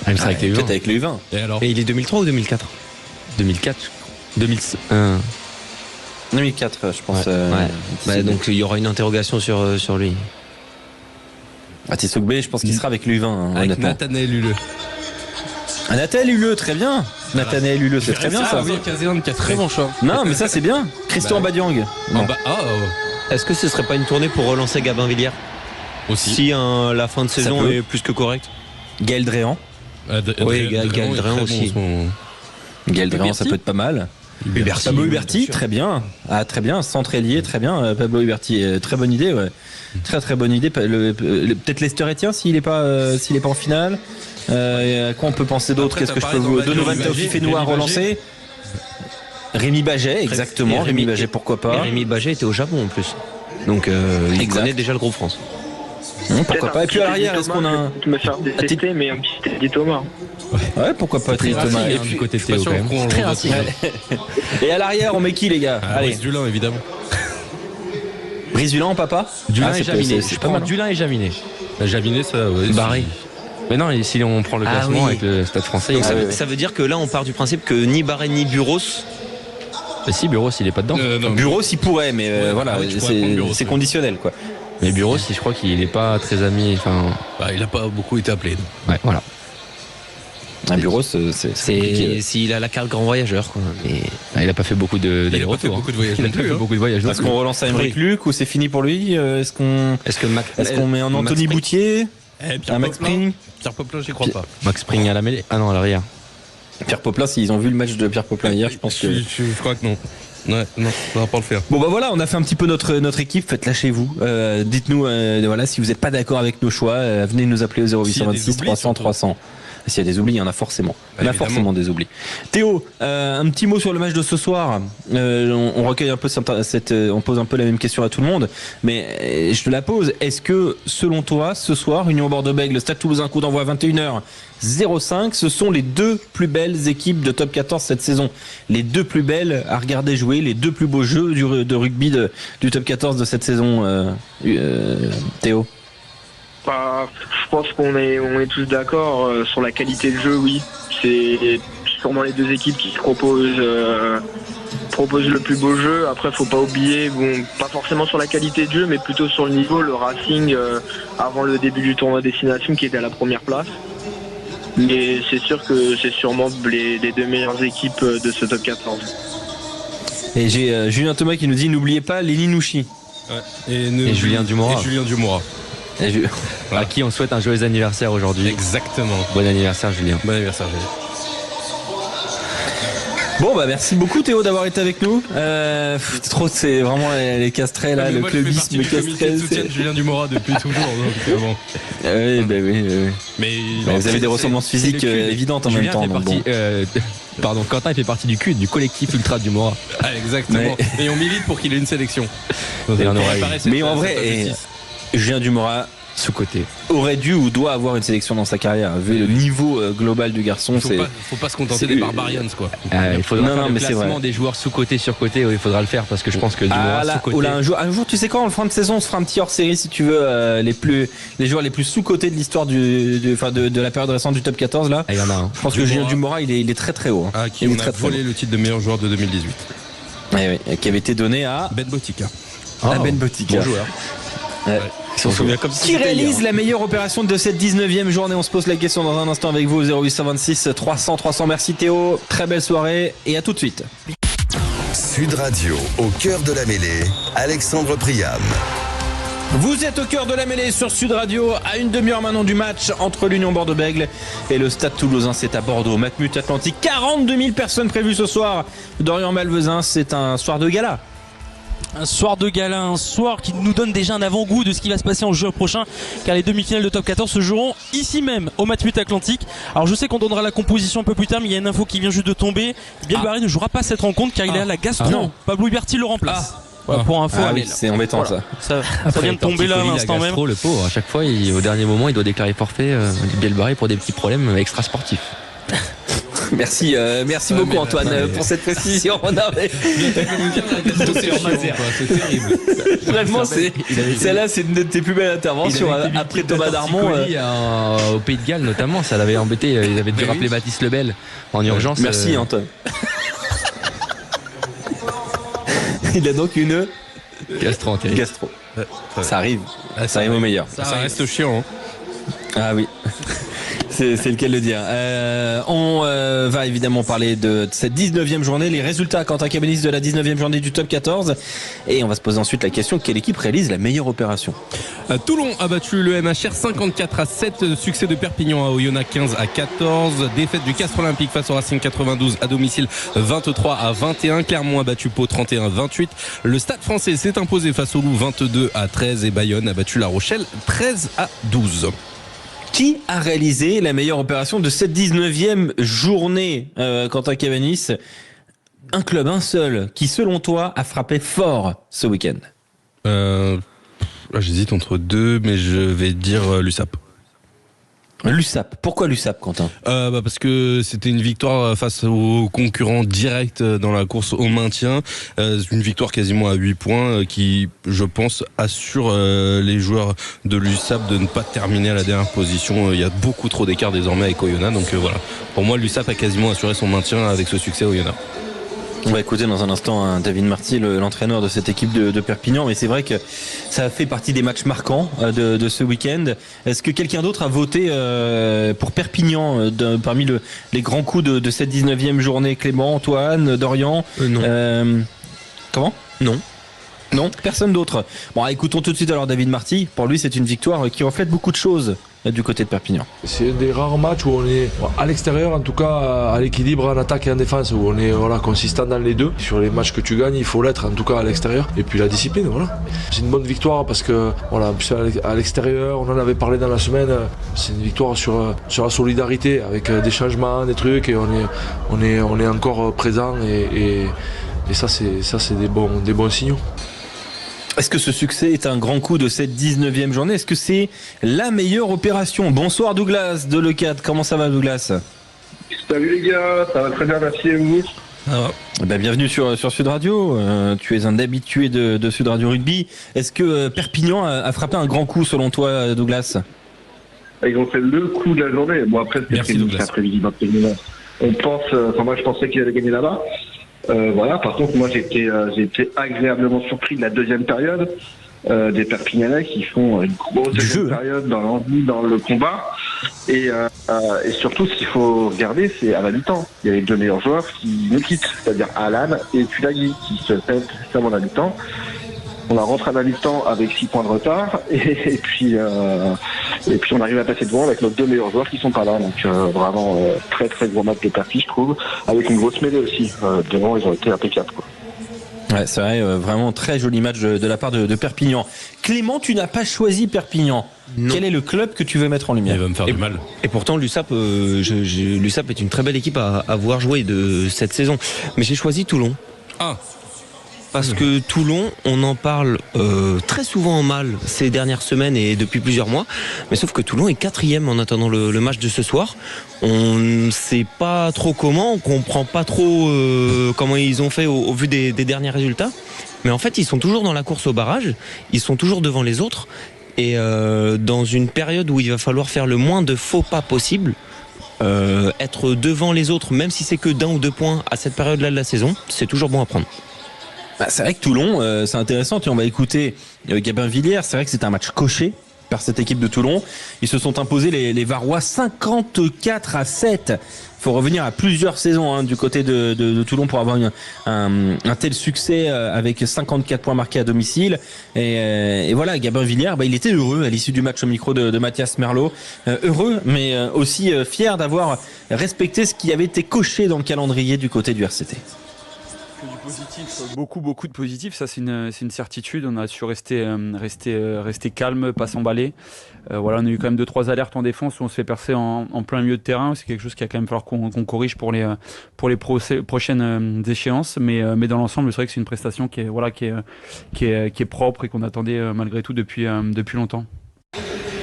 Ah, il sera avec les Peut-être U20. avec les U20. Et alors Et il est 2003 ou 2004 2004. 2001. 2004, je pense. Ouais. Donc il y aura une interrogation sur lui. Atisok B, je pense qu'il sera avec les U20, hein, Avec honnêtement. Nathanaël Huleux. Ah, Nathanaël Huleux, très bien. Nathanaël Huleux, c'est très bien Ah ça. oui, caserne qui a Très bon choix. Non, mais ça c'est bien. Christian Bah, Badiang. Non. Est-ce que ce serait pas une tournée pour relancer Gabin Villiers aussi. si la fin de saison peut. est plus que correcte? Gaël Dréan. Oui, Gaël Dréan aussi. Gaël Dréan, Huberti. ça peut être pas mal. Huberti. Pablo bien Huberti, sûr. très bien. Ah, très bien. Centre ailier, très bien. Pablo Huberti, très bonne idée, ouais. Très très bonne idée. Peut-être Lester Etienne s'il est pas en finale. À quoi on peut penser d'autre? Après, Qu'est-ce que t'as je peux parlé vous dans Donovan Rémi Taofi Baget, Fenois Rémi relancer. Rémi Baget, exactement. Et Rémi Baget, pourquoi Et pas? Rémi Baget était au Japon en plus. Donc il Exact. connaît déjà le groupe France. Pourquoi pas? Et puis à l'arrière, est-ce qu'on a un. Je vais me faire détester, mais un petit Teddy Thomas. Ouais, pourquoi pas Très Teddy Thomas. racing, Et hein, puis- du côté de Théo quand même. Très racing. Et à l'arrière, on met qui, les gars? Allez, Brice Dulin évidemment. Brizulan, papa? Dulin Ah, et c'est- Jaminet. c'est Je pas prends mal. Dulin et Jaminet. Javinet, ça, ouais. Barré. Mais non, et si on prend le Ah classement oui. avec le Stade français, Donc Ah, ouais. ça veut dire que là on part du principe que ni Barret ni Buros. si Bureau, s'il est pas dedans. Non, Bureau s'il pourrait, mais Ouais, voilà, ah oui, tu pourrais prendre Bureau, c'est ouais. conditionnel, quoi. Mais Bureau, si je crois qu'il est pas très ami. Enfin, Bah, il a pas beaucoup été appelé. donc. ouais, voilà. Un bureau, c'est compliqué. C'est s'il a la carte grand voyageur quoi. Mais Ah, il a pas fait beaucoup Il a pas fait d'allers-retours. beaucoup de voyages Il a non pas plus. fait hein. beaucoup de voyages. non Est-ce plus. qu'on relance à Emeric Luc ou c'est fini pour lui? Est-ce qu'on met en Anthony Boutier? Eh, Pierre Un Max Poplin. Spring? Pierre Poplin, j'y crois pas. Max Spring à la mêlée. Ah non, à l'arrière. Pierre Poplin, s'ils ont vu le match de Pierre Poplin hier, je pense que. Je crois que non. Ouais, non, on va pas le faire. Bon bah voilà, on a fait un petit peu notre équipe, faites lâchez vous. Dites-nous voilà si vous n'êtes pas d'accord avec nos choix, venez nous appeler au 0826 S'il y a des 300 oublis, 300. S'il y a des oublis, il y en a forcément. Il y en a Évidemment. forcément des oublis. Théo, un petit mot sur le match de ce soir. On recueille un peu on pose un peu la même question à tout le monde, mais je te la pose. Est-ce que, selon toi, ce soir, Union Bordeaux-Bègles, le Stade Toulousain, coup d'envoi à 21h05, ce sont les deux plus belles équipes de top 14 cette saison? Les deux plus belles à regarder jouer, les deux plus beaux jeux de rugby du top 14 de cette saison, Théo? Je pense qu'on est tous d'accord sur la qualité de jeu, oui. C'est sûrement les deux équipes qui proposent le plus beau jeu. Après, faut pas oublier, pas forcément sur la qualité de jeu, mais plutôt sur le niveau. Le Racing, avant le début du tournoi Destination, qui était à la première place. Mais c'est sûr que c'est sûrement les deux meilleures équipes de ce top 14. Et j'ai Julien Thomas qui nous dit, n'oubliez pas Lenny Nouchi. Ouais. Et Julien Dumora. À qui on souhaite un joyeux anniversaire aujourd'hui. Exactement. Bon anniversaire Julien. Bon anniversaire Julien. Bon merci beaucoup Théo d'avoir été avec nous. C'est vraiment les castrés là, le clubisme castré. Je Julien Dumora depuis toujours. Donc, bon. Oui. Mais vous avez des ressemblances physiques évidentes en Julien même temps. Fait partie, pardon, Quentin fait partie du CUD, du collectif Ultra Dumora. Exactement. Et on milite pour qu'il ait une sélection. Mais en vrai, Julien Dumora sous-côté aurait dû ou doit avoir une sélection dans sa carrière, vu le niveau global du garçon. Faut pas se contenter des Barbarians quoi. Il faudra faire le classement des joueurs sous-côté sur-côté. Il faudra le faire parce que je pense que Dumora sous-côté. Un jour, tu sais quoi, en fin de saison, on se fera un petit hors-série si tu veux, les joueurs les plus sous-côté de l'histoire de la période récente du top 14 là. Il y en a un. Je pense que Julien Dumora, il est très très haut. À qui on a volé le titre de meilleur joueur de 2018. Qui avait été donné à Ben Botica. Ben Botica. Bon joueur. Ouais. Qui réalise la meilleure opération de cette 19e journée? On se pose la question dans un instant avec vous, 0826 300 300. Merci Théo, très belle soirée et à tout de suite. Sud Radio, au cœur de la mêlée, Alexandre Priam. Vous êtes au cœur de la mêlée sur Sud Radio, à une demi-heure maintenant du match entre l'Union Bordeaux-Bègles et le Stade Toulousain. C'est à Bordeaux, Matmut Atlantique. 42 000 personnes prévues ce soir. Dorian Malvezin, c'est un soir de gala. Un soir de gala, un soir qui nous donne déjà un avant-goût de ce qui va se passer en juin prochain, car les demi-finales de top 14 se joueront ici même au Matmut Atlantique. Alors je sais qu'on donnera la composition un peu plus tard, mais il y a une info qui vient juste de tomber. Biel Barré ne jouera pas cette rencontre car il est à la gastro. Pablo Huberti le remplace. Pour info, c'est embêtant ça vient de tomber là à l'instant même. Le pauvre, à chaque fois, au dernier moment, il doit déclarer forfait Biel Barré pour des petits problèmes extra-sportifs. Merci beaucoup Antoine pour cette précision. C'est terrible. Vraiment, celle-là, c'est une de tes plus belles interventions après Thomas Darmon. Au Pays de Galles notamment, ça l'avait embêté. Ils avaient dû rappeler Baptiste Lebel en urgence. Merci Antoine. Il a donc une gastro. Ça arrive. Ça arrive au meilleur. Ça reste chiant. Ah oui. C'est lequel le dire. On va évidemment parler de cette 19e journée, les résultats Quentin Cabanis de la 19e journée du top 14. Et on va se poser ensuite la question, quelle équipe réalise la meilleure opération? Toulon a battu le MHR 54-7, succès de Perpignan à Oyonnax 15-14, défaite du Castres Olympique face au Racing 92 à domicile 23-21, Clermont a battu Pau 31-28, le Stade Français s'est imposé face au Loup 22-13 et Bayonne a battu La Rochelle 13-12. Qui a réalisé la meilleure opération de cette 19e journée, Quentin Cabanis? Un club, un seul, qui selon toi a frappé fort ce week-end? J'hésite entre deux, mais je vais dire l'USAP. L'USAP. Pourquoi l'USAP, Quentin? Parce que c'était une victoire face aux concurrents directs dans la course au maintien. Une victoire quasiment à 8 points qui, je pense, assure les joueurs de l'USAP de ne pas terminer à la dernière position. Il y a beaucoup trop d'écart désormais avec Oyonnax. Donc voilà, pour moi, l'USAP a quasiment assuré son maintien avec ce succès à Oyonnax. On va écouter dans un instant David Marty, l'entraîneur de cette équipe de Perpignan, mais c'est vrai que ça a fait partie des matchs marquants de ce week-end. Est-ce que quelqu'un d'autre a voté pour Perpignan parmi les grands coups de cette 19e journée? Clément, Antoine, Dorian? Non. Comment? Non, personne d'autre. Bon, écoutons tout de suite alors David Marty. Pour lui, c'est une victoire qui reflète beaucoup de choses. du côté de Perpignan. C'est des rares matchs où on est à l'extérieur, en tout cas à l'équilibre en attaque et en défense, où on est consistant dans les deux. Sur les matchs que tu gagnes, il faut l'être, en tout cas à l'extérieur. Et puis la discipline, voilà. C'est une bonne victoire parce que à l'extérieur, on en avait parlé dans la semaine, c'est une victoire sur la solidarité avec des changements, des trucs, et on est encore présent et ça c'est des bons signaux. Est-ce que ce succès est un grand coup de cette 19e journée? Est-ce que c'est la meilleure opération? Bonsoir Douglas de Leucade, comment ça va Douglas? Salut les gars, ça va très bien, merci et vous? Bienvenue sur Sud Radio, tu es un habitué de Sud Radio Rugby. Est-ce que Perpignan a frappé un grand coup selon toi Douglas? Ils ont fait le coup de la journée. Bon après c'était prévisible. Moi je pensais qu'ils allaient gagner là-bas. Par contre moi j'ai été agréablement surpris de la deuxième période des Perpignanais qui font une grosse deuxième période dans l'envie, dans le combat et surtout ce qu'il faut regarder c'est à la mi-temps. Il y a les deux meilleurs joueurs qui nous quittent, c'est-à-dire Alan et Tulagi qui se pètent avant la mi-temps. On la rentre à la mi-temps avec 6 points de retard et puis on arrive à passer devant avec nos deux meilleurs joueurs qui sont pas là. Donc vraiment très très gros match de Perpi je trouve, avec une grosse mêlée aussi. Devant ils ont été impeccables quoi. Ouais, c'est vrai, vraiment très joli match de la part de Perpignan. Clément, tu n'as pas choisi Perpignan. Non. Quel est le club que tu veux mettre en lumière? Il va me faire du mal. Et pourtant l'USAP l'USAP est une très belle équipe à voir jouer de cette saison. Mais j'ai choisi Toulon. Parce que Toulon, on en parle très souvent en mal ces dernières semaines et depuis plusieurs mois. Mais sauf que Toulon est 4e en attendant le match de ce soir. On ne sait pas trop comment, on comprend pas trop comment ils ont fait au vu des derniers résultats. Mais en fait, ils sont toujours dans la course au barrage, ils sont toujours devant les autres. Et dans une période où il va falloir faire le moins de faux pas possible, être devant les autres, même si c'est que d'1 ou 2 points à cette période-là de la saison, c'est toujours bon à prendre. C'est vrai que Toulon, c'est intéressant. On va écouter Gabin Villiers. C'est vrai que c'est un match coché par cette équipe de Toulon. Ils se sont imposés les Varois 54-7. Il faut revenir à plusieurs saisons du côté de Toulon pour avoir un tel succès avec 54 points marqués à domicile. Et voilà, Gabin Villiers, il était heureux à l'issue du match au micro de Mathias Merlot. Heureux, mais aussi fier d'avoir respecté ce qui avait été coché dans le calendrier du côté du RCT. Du positif, beaucoup de positif, ça c'est une certitude. On a su rester calme, pas s'emballer. On a eu quand même 2-3 alertes en défense où on se fait percer en plein milieu de terrain. C'est quelque chose qu'il va quand même falloir qu'on corrige pour les prochaines échéances. Mais dans l'ensemble, c'est vrai que c'est une prestation qui est propre et qu'on attendait malgré tout depuis longtemps.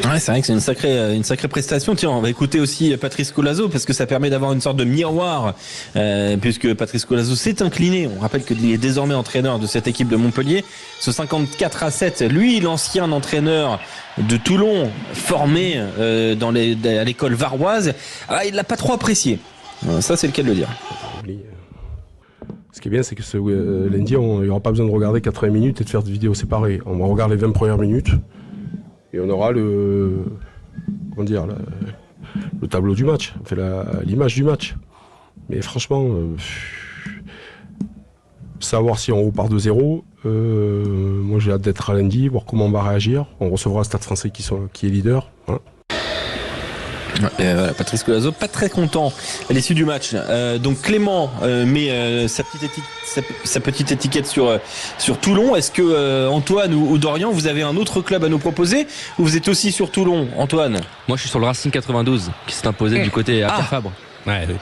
Ouais, c'est vrai que c'est une sacrée prestation. Tiens, on va écouter aussi Patrice Colazo parce que ça permet d'avoir une sorte de miroir puisque Patrice Colazo s'est incliné. On rappelle qu'il est désormais entraîneur de cette équipe de Montpellier. Ce 54-7, lui, l'ancien entraîneur de Toulon, formé à l'école varoise, il l'a pas trop apprécié. Ça, c'est le cas de le dire. Ce qui est bien, c'est que lundi, il n'y aura pas besoin de regarder 80 minutes et de faire des vidéos séparées. On va regarder les 20 premières minutes. Et on aura le tableau du match, l'image du match. Mais franchement, savoir si on repart de zéro, moi j'ai hâte d'être à lundi, voir comment on va réagir. On recevra Stade Français qui est leader. Voilà. Patrice Colazo, pas très content à l'issue du match. Donc Clément met sa petite étiquette sur Toulon. Est-ce que Antoine ou Dorian, vous avez un autre club à nous proposer ou vous êtes aussi sur Toulon, Antoine? Moi je suis sur le Racing 92 qui s'est imposé du côté à Pierre Fabre. Ouais, oui.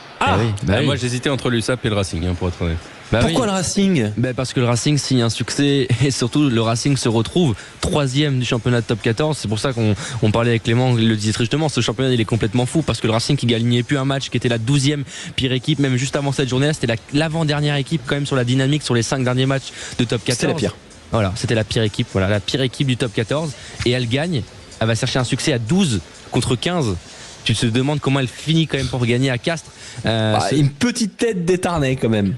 Moi j'hésitais entre l'USAP et le Racing pour être honnête. Pourquoi le Racing? Parce que le Racing signe un succès et surtout le Racing se retrouve 3e du championnat de top 14. C'est pour ça qu'on parlait avec Clément, il le disait très justement, ce championnat il est complètement fou parce que le Racing qui gagnait plus un match, qui était la 12e pire équipe, même juste avant cette journée-là, c'était l'avant-dernière équipe quand même sur la dynamique sur les 5 derniers matchs de top 14. C'était la pire. Voilà, c'était la pire équipe, la pire équipe du top 14 et elle gagne, elle va chercher un succès à 12 contre 15. Tu te demandes comment elle finit quand même pour gagner à Castres. Une petite tête d'étarné quand même.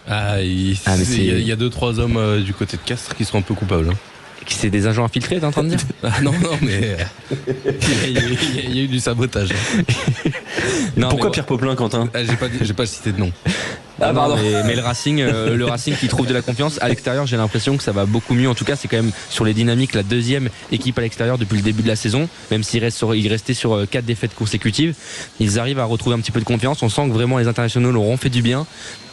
Il y a 2-3 hommes du côté de Castres qui sont un peu coupables. C'est des agents infiltrés, t'es en train de dire? Non, mais il y a eu du sabotage. Pourquoi Pierre Popelin, Quentin? J'ai pas cité de nom. Ah, pardon. Mais le Racing qui trouve de la confiance à l'extérieur, j'ai l'impression que ça va beaucoup mieux. En tout cas, c'est quand même sur les dynamiques la deuxième équipe à l'extérieur depuis le début de la saison. Même s'ils restaient sur 4 défaites consécutives, ils arrivent à retrouver un petit peu de confiance. On sent que vraiment les internationaux leur ont fait du bien.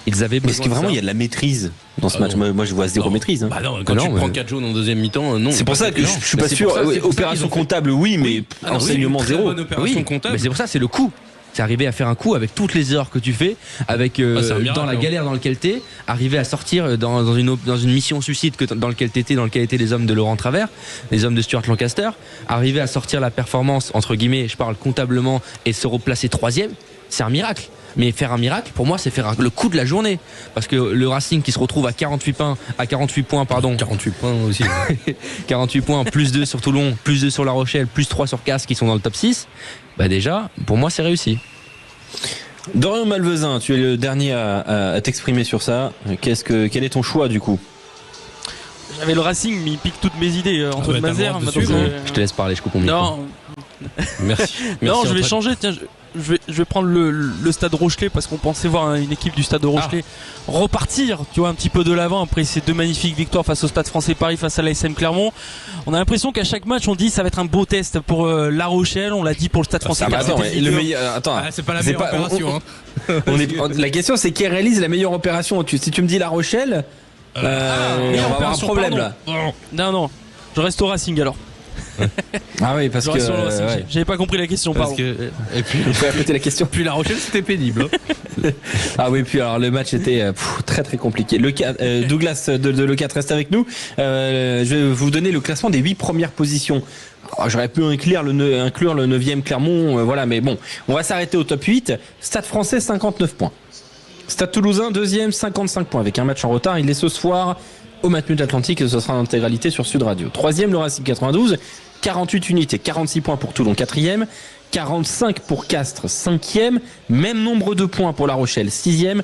Ils avaient besoin. Est-ce que vraiment il y a de la maîtrise dans ce match? Moi je vois zéro maîtrise. Hein. Bah non, quand tu prends 4 jaunes en deuxième mi-temps, non. C'est pour ça que je suis pas sûr. Opération comptable, oui, mais enseignement zéro. Oui, mais c'est pour ça, c'est le coup. C'est arriver à faire un coup avec toutes les erreurs que tu fais, avec dans la galère dans laquelle t'es, arriver à sortir dans une mission suicide dans laquelle étaient les hommes de Laurent Travers, les hommes de Stuart Lancaster, arriver à sortir la performance entre guillemets, je parle comptablement, et se replacer 3e, c'est un miracle. Mais faire un miracle, pour moi, c'est faire le coup de la journée. Parce que le Racing qui se retrouve à 48 points, 48 points aussi. 48 points, plus 2 sur Toulon, plus 2 sur La Rochelle, plus 3 sur Castres qui sont dans le top 6. Bah déjà, pour moi, c'est réussi. Dorian Malvezin, tu es le dernier à t'exprimer sur ça. Quel est ton choix du coup? J'avais le Racing, mais il pique toutes mes idées. Antoine Mazère. Je te laisse parler, je coupe mon micro. Non. Merci. Non, je vais changer. Tiens, je vais prendre le Stade Rochelais parce qu'on pensait voir une équipe du Stade Rochelais repartir, tu vois, un petit peu de l'avant après ces 2 magnifiques victoires face au Stade Français Paris, face à l'ASM Clermont. On a l'impression qu'à chaque match on dit ça va être un beau test pour La Rochelle, on l'a dit pour le Stade Français. C'est pas la meilleure opération. La question c'est qui réalise la meilleure opération. Si tu me dis La Rochelle, on va avoir un problème là. Non, je reste au Racing alors. Ah oui, parce que j'avais pas compris la question, pardon. Et puis il faut répéter la question. Puis La Rochelle c'était pénible. Ah oui, puis alors le match était très très compliqué. Douglas de Le4 reste avec nous. Je vais vous donner le classement des 8 premières positions. Alors, j'aurais pu inclure le 9e Clermont, voilà, mais bon, on va s'arrêter au top 8. Stade Français 59 points. Stade Toulousain 2e 55 points avec un match en retard. Il est ce soir au Matmut de l'Atlantique et ce sera en intégralité sur Sud Radio. 3e le Racing 92, 48 unités, 46 points pour Toulon 4e, 45 pour Castres 5e, même nombre de points pour La Rochelle 6e,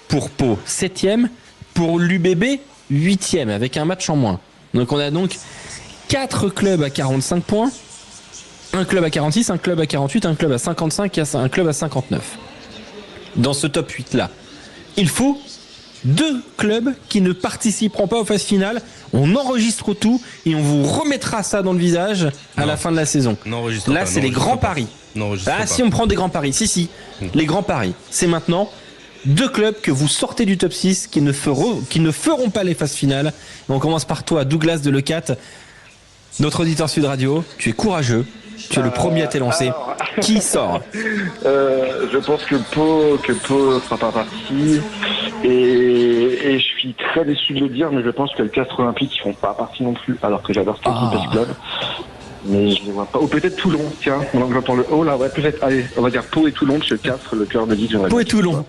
pour Pau 7e, pour l'UBB 8e avec un match en moins. Donc on a donc 4 clubs à 45 points, un club à 46, un club à 48, un club à 55 et un club à 59. Dans ce top 8 là, il faut 2 clubs qui ne participeront pas aux phases finales. On enregistre tout et on vous remettra ça dans le visage à la fin de la saison. Là, c'est les grands paris. Si on prend des grands paris, les grands paris, c'est maintenant 2 clubs que vous sortez du top 6 qui ne feront pas les phases finales. Et on commence par toi, Douglas de Le4, notre auditeur Sud Radio. Tu es courageux. Tu es le premier à t'élancer. Qui sort? Je pense que Pau sera pas parti. Et je suis très déçu de le dire, mais je pense que le Castres Olympique ils font pas partie non plus, alors que j'adore cette équipe et ce club. Mais je les vois pas. Ou peut-être Toulon, tiens. J'entends le haut là, ouais, peut-être. Allez, on va dire Pau et Toulon, parce que Castres, le cœur me dit. Pau et Toulon.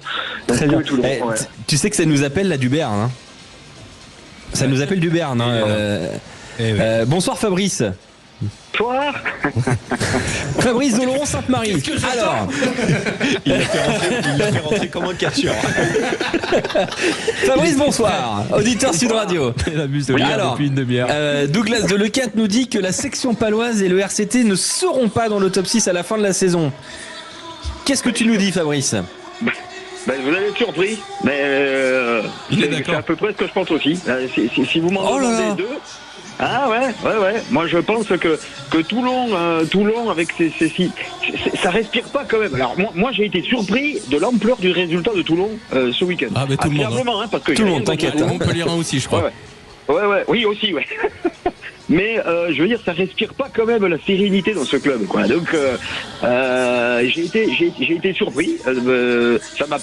Très bien. Toulon, ouais. Tu sais que ça nous appelle là du Béarn. Hein. Ça nous appelle du Béarn. Hein. Bonsoir Fabrice. Bonsoir. Fabrice Doloron Sainte-Marie. Alors, il l'a fait rentrer comme un catcheur. Fabrice, bonsoir. Auditeur Sud Radio. Alors, depuis une demi-heure. Douglas de Le4 nous dit que la section paloise et le RCT ne seront pas dans le top 6 à la fin de la saison. Qu'est-ce que tu nous dis, Fabrice? Vous allez être surpris, mais c'est à peu près ce que je pense aussi. Si vous m'en demandez 2. Ah ouais. Moi je pense que Toulon avec ça respire pas quand même. Alors moi j'ai été surpris de l'ampleur du résultat de Toulon ce week-end. Ah mais tout le monde. Hein, parce que tout le monde, t'inquiète. Montpellierin aussi, je crois. Ouais. Oui aussi, ouais. Mais je veux dire, ça respire pas quand même la sérénité dans ce club, quoi. Donc j'ai été surpris. Ça m'a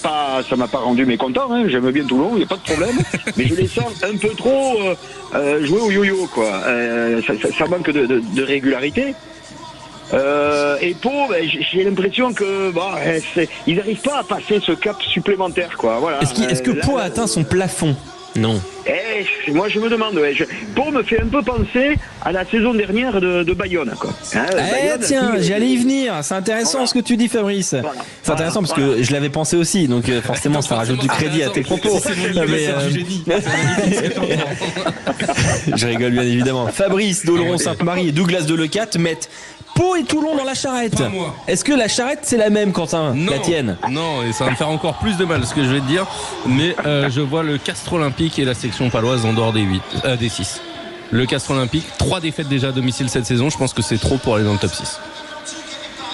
pas rendu mécontent. Hein. J'aime bien Toulon, y a pas de problème. Mais je les sens un peu trop jouer au yo-yo, quoi. Ça manque de régularité. Et Pau, j'ai l'impression que ils n'arrivent pas à passer ce cap supplémentaire, quoi. Voilà. Est-ce que Pau a atteint son plafond? Non. Moi je me demande, Pau me fait un peu penser à la saison dernière de Bayonne, quoi. Tiens, j'allais y venir. C'est intéressant ce que tu dis, Fabrice. C'est intéressant parce que je l'avais pensé aussi, donc forcément ça rajoute du crédit à tes propos. Je rigole bien évidemment. Fabrice Doloron Sainte-Marie et Douglas de Le4 mettent Pau Pau et Toulon dans la charrette. Pas moi. Est-ce que la charrette c'est la même, Quentin? Non, la tienne? Non, et ça va me faire encore plus de mal ce que je vais te dire. Mais je vois le Castres Olympique et la section paloise en dehors des 6. Le Castres Olympique, 3 défaites déjà à domicile cette saison. Je pense que c'est trop pour aller dans le top 6.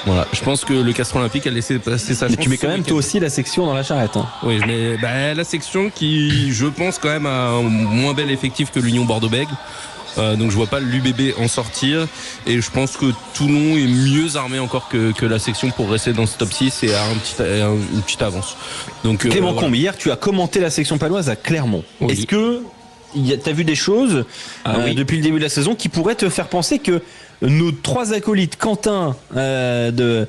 Voilà, je pense que le Castres Olympique a laissé passer sa chance. Mais tu mets quand même toi aussi la section dans la charrette. Hein. Oui, mais la section qui, je pense, quand même a un moins bel effectif que l'Union Bordeaux-Bègles. Donc je vois pas l'UBB en sortir et je pense que Toulon est mieux armé encore que la section pour rester dans ce top 6 et a une petite avance. Donc Clément Combe, hier tu as commenté la section paloise à Clermont. Oui. Est-ce que t'as vu des choses depuis le début de la saison qui pourraient te faire penser que nos 3 acolytes, Quentin de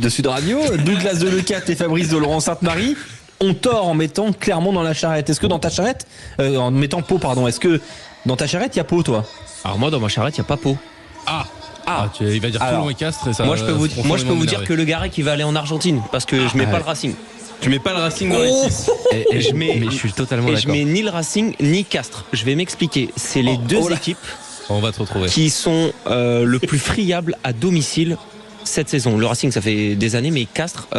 Sud Radio, Douglas de Lecat et Fabrice de Laurent Sainte-Marie, ont tort en mettant Clermont dans la charrette? Est-ce que dans ta charrette, en mettant Pau, pardon, est-ce que dans ta charrette, il y a Pau, toi? Alors moi, dans ma charrette, il n'y a pas Pau. Il va dire Toulon et Castres et ça. Moi, je peux vous dire que le Garec, il va aller en Argentine parce que je mets pas le Racing. Tu mets pas le Racing dans les 6. Mais je suis totalement d'accord. Je mets ni le Racing ni Castres. Je vais m'expliquer. C'est les deux équipes on va te retrouver. Qui sont le plus friables à domicile cette saison. Le Racing, ça fait des années, mais Castres,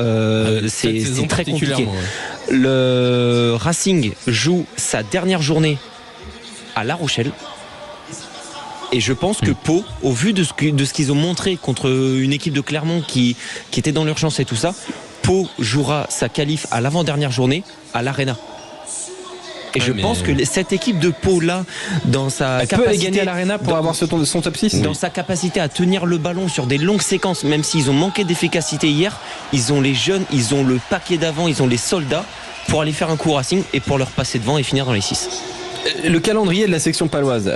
c'est très compliqué. Ouais. Le Racing joue sa dernière journée à La Rochelle. Et je pense que Pau, au vu de ce qu'ils ont montré contre une équipe de Clermont qui était dans l'urgence et tout ça, Pau jouera sa qualif à l'avant-dernière journée à l'Arena. Et je pense que cette équipe de Pau là, dans sa capacité, peut aller gagner à l'Arena pour avoir son top 6. Dans sa capacité à tenir le ballon sur des longues séquences, même s'ils ont manqué d'efficacité hier, ils ont les jeunes, ils ont le paquet d'avant, ils ont les soldats pour aller faire un coup Racing et pour leur passer devant et finir dans les 6. Le calendrier de la section paloise,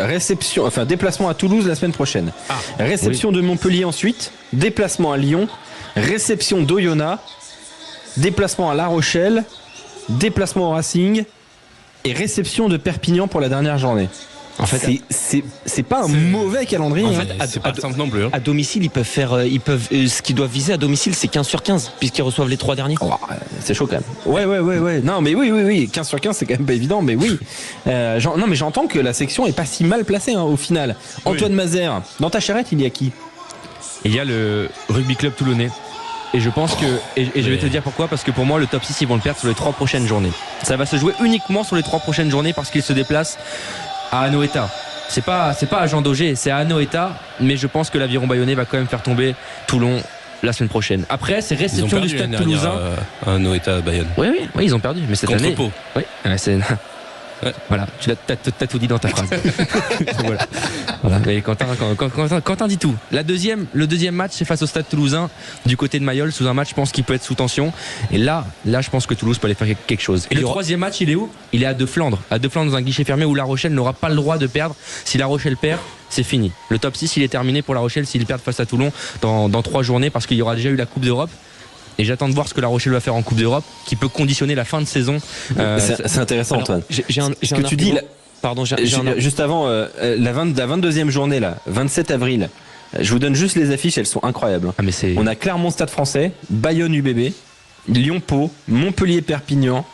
déplacement à Toulouse la semaine prochaine. Réception de Montpellier ensuite, déplacement à Lyon, réception d'Oyonnax, déplacement à La Rochelle, déplacement au Racing et réception de Perpignan pour la dernière journée. En fait, c'est pas un mauvais calendrier. En fait, c'est pas simple non plus. À domicile, ils peuvent ce qu'ils doivent viser à domicile, c'est 15 sur 15, puisqu'ils reçoivent les 3 derniers. C'est chaud quand même. Ouais. Non, mais oui. 15 sur 15, c'est quand même pas évident, mais oui. Non, mais j'entends que la section est pas si mal placée au final. Antoine Mazère, dans ta charrette, il y a qui? Il y a le Rugby Club Toulonnais. Et je pense que, je vais te dire pourquoi, parce que pour moi, le top 6, ils vont le perdre sur les 3 prochaines journées. Ça va se jouer uniquement sur les 3 prochaines journées parce qu'ils se déplacent à Anoeta. C'est pas à Jean Daugé, c'est à Anoeta, mais je pense que l'Aviron Bayonnais va quand même faire tomber Toulon la semaine prochaine. Après, c'est réception du Stade Toulousain. À Anoeta Bayonne. Oui, ils ont perdu, mais cette année. Contre Pau. Oui, c'est. Ouais. Voilà, tu as tout dit dans ta phrase. voilà. Mais Quentin dit tout. Le deuxième match, c'est face au Stade Toulousain du côté de Mayol, sous un match, je pense qu'il peut être sous tension. Et là, je pense que Toulouse peut aller faire quelque chose. Et le troisième match, il est où? Il est à Deux-Flandres. À Deux-Flandres, dans un guichet fermé où La Rochelle n'aura pas le droit de perdre. Si La Rochelle perd, c'est fini. Le top 6, il est terminé pour La Rochelle s'ils perdent face à Toulon dans 3 journées, parce qu'il y aura déjà eu la Coupe d'Europe. Et j'attends de voir ce que La Rochelle va faire en Coupe d'Europe, qui peut conditionner la fin de saison. C'est intéressant, Antoine. Ce que tu dis, pardon, juste avant la 22e journée, là, 27 avril. Je vous donne juste les affiches, elles sont incroyables. On a Clermont Stade Français, Bayonne UBB, Lyon Pau, Montpellier Perpignan,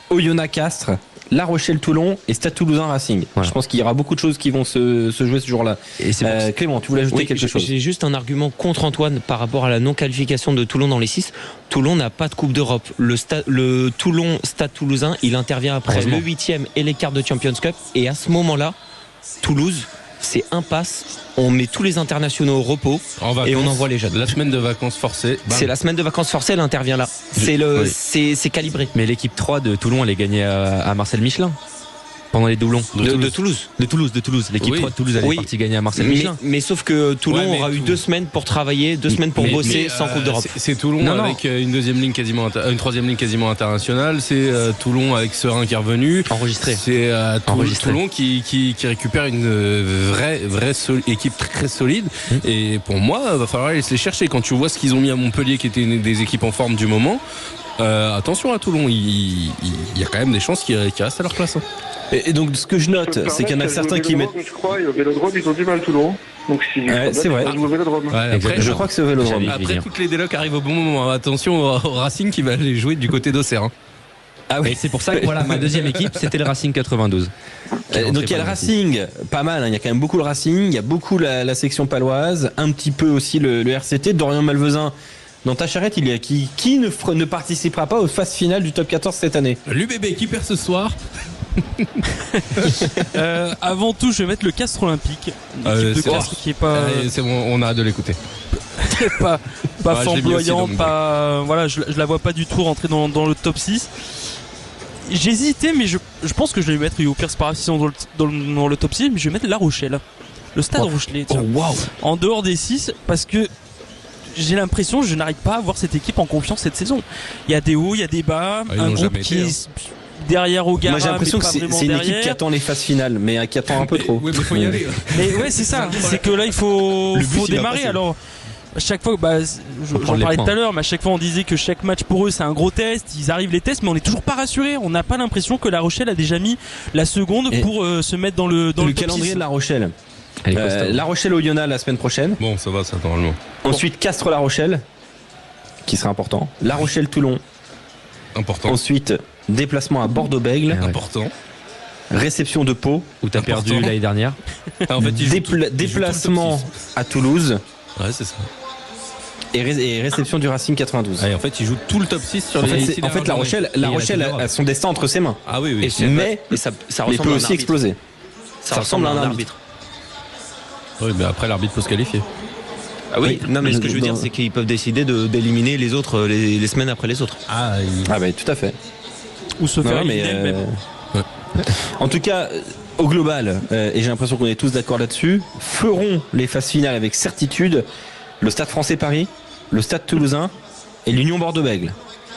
Oyonnax Castres, La Rochelle Toulon et Stade Toulousain Racing. Voilà. Je pense qu'il y aura beaucoup de choses qui vont se jouer ce jour-là. Et Clément, tu voulais ajouter quelque chose? J'ai juste un argument contre Antoine par rapport à la non-qualification de Toulon dans les 6. Toulon n'a pas de Coupe d'Europe. Le Toulon Stade Toulousain, il intervient après le 8e et les quarts de Champions Cup. Et à ce moment-là, Toulouse, c'est impasse. On met tous les internationaux au repos et on envoie les jeunes. La semaine de vacances forcées. C'est la semaine de vacances forcées, elle intervient là. C'est calibré. Mais l'équipe 3 de Toulon, elle est gagnée à Marcel Michelin pendant les doublons. De Toulouse. De Toulouse. L'équipe 3 de Toulouse, elle est partie gagner à Marcel Michelin. Mais sauf que Toulon aura eu 2 semaines pour travailler, 2 semaines pour bosser sans Coupe d'Europe. C'est Toulon avec une troisième ligne quasiment internationale. C'est Toulon avec Serein qui est revenu. Enregistré. C'est Toulon qui récupère une vraie équipe très solide. Et pour moi, va falloir aller se les chercher. Quand tu vois ce qu'ils ont mis à Montpellier, qui était une des équipes en forme du moment. Attention à Toulon, il y a quand même des chances qu'ils restent à leur place. Et donc ce que je note, c'est qu'il y en a certains qui mettent. Je crois, au Vélodrome, ils ont du mal Toulon. Donc c'est vrai. Je crois que c'est au Vélodrome. Après, toutes les délocs arrivent au bon moment. Attention au Racing qui va aller jouer du côté d'Auxerre. Ah oui. Et c'est pour ça que voilà, ma deuxième équipe, c'était le Racing 92. Donc il y a le Racing, pas mal, hein, il y a quand même beaucoup le Racing, il y a beaucoup la section paloise, un petit peu aussi le RCT. Dorian Malvezin, dans ta charrette, il y a qui ne participera pas aux phases finales du top 14 cette année? L'UBB qui perd ce soir. Avant tout, je vais mettre le Castres Olympique. L'équipe de Castres qui est pas. C'est bon, on a hâte de l'écouter. pas Ouais, flamboyante, aussi, pas. Voilà, je la vois pas du tout rentrer dans le top 6. J'ai hésité, mais je pense que je vais mettre, et au pire, c'est pas grave si c'est dans le top 6, mais je vais mettre La Rochelle. Le Stade Rochelais. Tiens. En dehors des 6, parce que j'ai l'impression que je n'arrive pas à voir cette équipe en confiance cette saison. Il y a des hauts, il y a des bas, un groupe qui est derrière Ogara. Moi j'ai l'impression que c'est une équipe qui derrière. attend les phases finales, mais qui attend un peu trop. Oui, mais faut y aller. Mais ouais, c'est ça. C'est que là, il faut démarrer. Alors, à chaque fois, j'en parlais tout à l'heure, mais à chaque fois on disait que chaque match pour eux c'est un gros test. Ils arrivent les tests, mais on n'est toujours pas rassurés. On n'a pas l'impression que La Rochelle a déjà mis la seconde pour se mettre dans le calendrier de La Rochelle. La Rochelle au Oyonnax la semaine prochaine. Bon, ça va, ça normalement. Ensuite, Castres-La Rochelle, qui sera important. La Rochelle-Toulon. Important. Ensuite, déplacement à Bordeaux-Bègles. Important. Réception de Pau. Où t'as perdu l'année dernière. En fait, déplacement à Toulouse. Ouais, c'est ça. Et réception du Racing 92. En fait, il joue tout le top 6 sur les. En fait, La Rochelle a son destin entre ses mains. Ah oui, oui. Mais ça il peut aussi exploser. Ça ressemble à un arbitre. Oui, mais après, l'arbitre peut se qualifier. Ah oui, non, mais ce que je veux dire, c'est qu'ils peuvent décider d'éliminer les autres les semaines après les autres. Ah bah tout à fait. Ou se faire éliminer même. En tout cas, au global, et j'ai l'impression qu'on est tous d'accord là-dessus, feront les phases finales avec certitude le Stade Français Paris, le Stade Toulousain et l'Union Bordeaux-Bègles.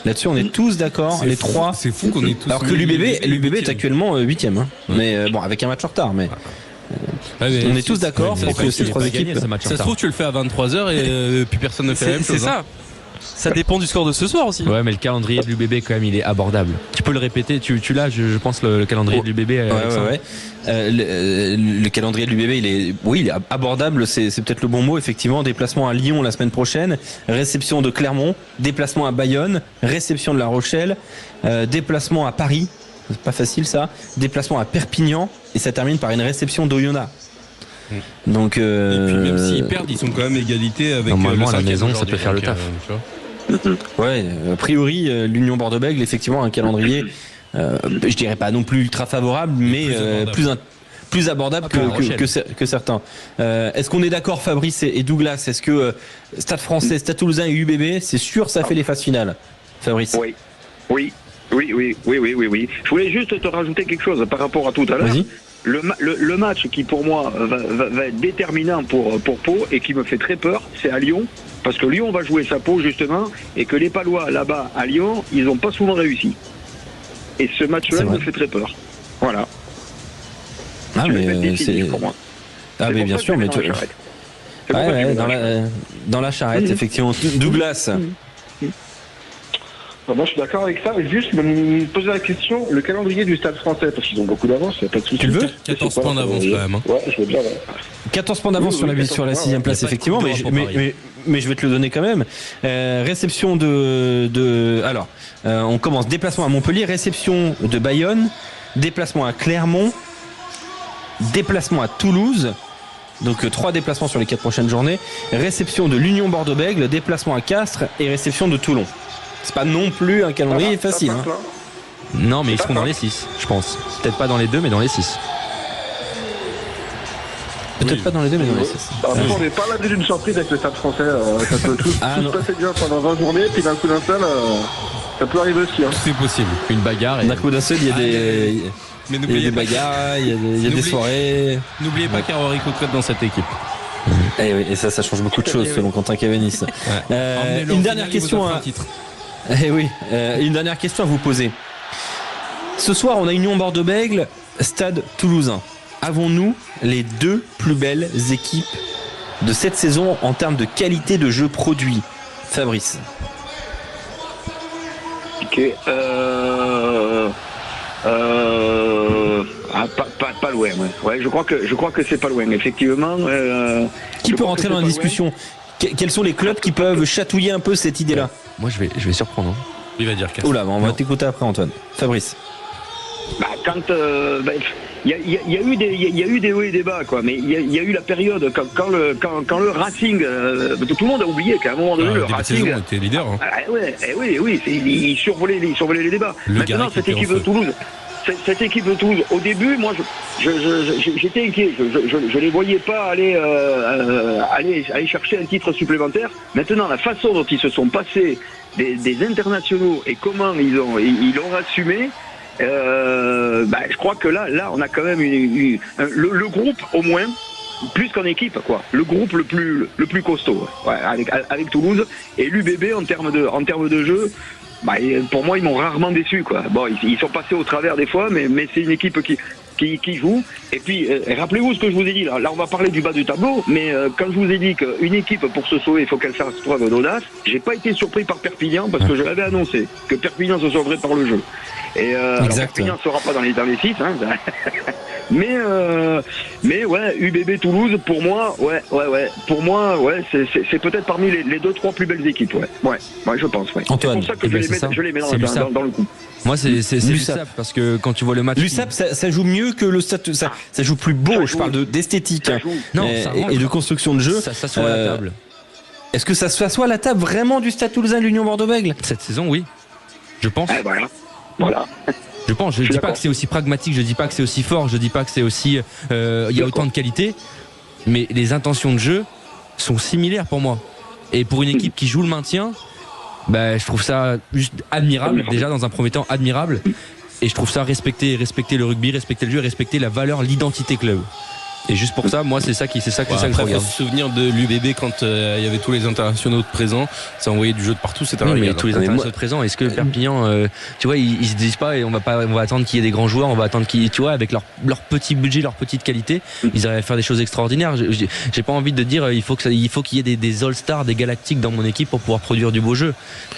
Là-dessus, on est tous d'accord, les trois. C'est fou qu'on est tous. Alors que l'UBB est actuellement 8ème, hein. Mais bon, avec un match en retard, mais. On est tous d'accord pour que ces trois équipes. Ça se trouve, tu le fais à 23h et puis personne ne fait la même chose. C'est ça. Ça dépend du score de ce soir aussi. Ouais, mais le calendrier de l'UBB quand même, il est abordable. Tu peux le répéter. Tu l'as, je pense, le calendrier de l'UBB. Ouais. Le calendrier de l'UBB, il est abordable. C'est peut-être le bon mot. Effectivement, déplacement à Lyon la semaine prochaine, réception de Clermont, déplacement à Bayonne, réception de La Rochelle, déplacement à Paris. C'est pas facile ça. Déplacement à Perpignan et ça termine par une réception d'Oyonnax. Donc et puis même s'ils perdent, ils sont quand même égalité avec normalement à la maison, ça peut faire le taf. Ouais, a priori l'Union Bordeaux-Bègles effectivement un calendrier je dirais pas non plus ultra favorable, mais plus abordable que certains. Est-ce qu'on est d'accord, Fabrice et Douglas? Est-ce que Stade Français, Stade Toulousain et UBB, c'est sûr ça fait les phases finales? Fabrice? Oui. Je voulais juste te rajouter quelque chose par rapport à tout à l'heure. Vas-y. Le match qui pour moi va être déterminant pour Pau et qui me fait très peur, c'est à Lyon, parce que Lyon va jouer sa Pau justement, et que les Palois là-bas à Lyon, ils n'ont pas souvent réussi. Et ce match-là me fait très peur. Voilà. Ah mais c'est pour moi. Ah mais bien sûr, mais dans la charrette, effectivement. Douglas. Moi je suis d'accord avec ça, juste me poser la question, le calendrier du Stade Français, parce qu'ils ont beaucoup d'avance, il n'y a pas de souci. Tu le veux? 14 points d'avance quand même. Ouais, je veux bien. 14 points d'avance sur la 6ème place, effectivement, mais je vais te le donner quand même. Réception alors, on commence déplacement à Montpellier, réception de Bayonne, déplacement à Clermont, déplacement à Toulouse. Donc 3 déplacements sur les 4 prochaines journées, réception de l'Union Bordeaux-Bègles, déplacement à Castres et réception de Toulon. C'est pas non plus un calendrier facile. Hein. Non, mais ils seront dans les 6, je pense. Peut-être pas dans les 2, mais dans les 6. Peut-être pas dans les 2, mais dans les 6. On n'est pas là d'une surprise avec le Stade Français. Ça peut tout se passer bien pendant 20 journées, puis d'un coup d'un seul, ça peut arriver aussi. Hein. C'est possible. Une bagarre. D'un coup d'un seul, il y a des. Mais il y a des bagarres, il y a des soirées. N'oubliez pas qu'il y a Rory Coquette dans cette équipe. Et oui, et ça change beaucoup de choses selon Quentin Cavanis. Une dernière question une dernière question à vous poser. Ce soir, on a Union Bordeaux-Bègles, Stade Toulousain. Avons-nous les deux plus belles équipes de cette saison en termes de qualité de jeu produit? Fabrice. Ok. Pas loin. Ouais, je crois que c'est pas loin. Effectivement. Qui peut rentrer dans la discussion? Quels sont les clubs qui peuvent chatouiller un peu cette idée-là? Moi, je vais surprendre. Il va dire Castres. Oula, on va t'écouter après, Antoine. Fabrice. Quand il y a eu des hauts et des bas, quoi. Mais il y a eu la période quand le Racing, tout le monde a oublié qu'à un moment donné le Racing était leader. Hein. Oui, il survolait les débats. Maintenant cette équipe de Toulouse. Cette équipe de Toulouse, au début, moi, j'étais inquiet. Je les voyais pas aller chercher un titre supplémentaire. Maintenant, la façon dont ils se sont passés des internationaux et comment ils l'ont assumé. Je crois que là, on a quand même le groupe au moins, plus qu'en équipe, quoi. Le groupe le plus costaud, ouais, avec Toulouse et l'UBB en termes de jeu. Pour moi, ils m'ont rarement déçu, quoi. Bon, ils sont passés au travers des fois, mais c'est une équipe qui joue. Et puis, rappelez-vous ce que je vous ai dit. Là, on va parler du bas du tableau, mais quand je vous ai dit qu'une équipe, pour se sauver, il faut qu'elle fasse preuve d'audace, j'ai pas été surpris par Perpignan, parce que je l'avais annoncé, que Perpignan se sauverait par le jeu. Et alors, Perpignan ne sera pas dans les 6, hein. mais ouais, UBB Toulouse, pour moi, pour moi, c'est peut-être parmi les 2-3 plus belles équipes, ouais, je pense, ouais. Antoine, c'est pour ça que je les mets dans le coup. Moi, c'est l'USAP, parce que quand tu vois le match. L'USAP, ça joue mieux que le Stade, ça joue plus beau, je parle d'esthétique, et de construction de jeu. Ça s'assoit à la table. Est-ce que ça s'assoit à la table vraiment du Stade Toulousain de l'Union Bordeaux-Bègles? Cette saison, oui. Je pense. Voilà. Je pense, je dis pas que c'est aussi pragmatique, je dis pas que c'est aussi fort, je dis pas que c'est aussi il y a autant de qualité, mais les intentions de jeu sont similaires pour moi. Et pour une équipe qui joue le maintien, je trouve ça juste admirable, déjà dans un premier temps admirable, et je trouve ça respecter le rugby, respecter le jeu, respecter la valeur, l'identité club. Et juste pour ça, moi, c'est ça que je regarde. Faut se souvenir de l'UBB quand il y avait tous les internationaux de présents, ça envoyait du jeu de partout, c'était mais tous les internationaux de présents. Est-ce que Perpignan, tu vois, ils se disent pas, et on va attendre qu'il y ait des grands joueurs, on va attendre qu'ils, tu vois, avec leur petit budget, leur petite qualité, ils arrivent à faire des choses extraordinaires. J'ai pas envie de dire, il faut qu'il y ait des All-Stars, des Galactiques dans mon équipe pour pouvoir produire du beau jeu.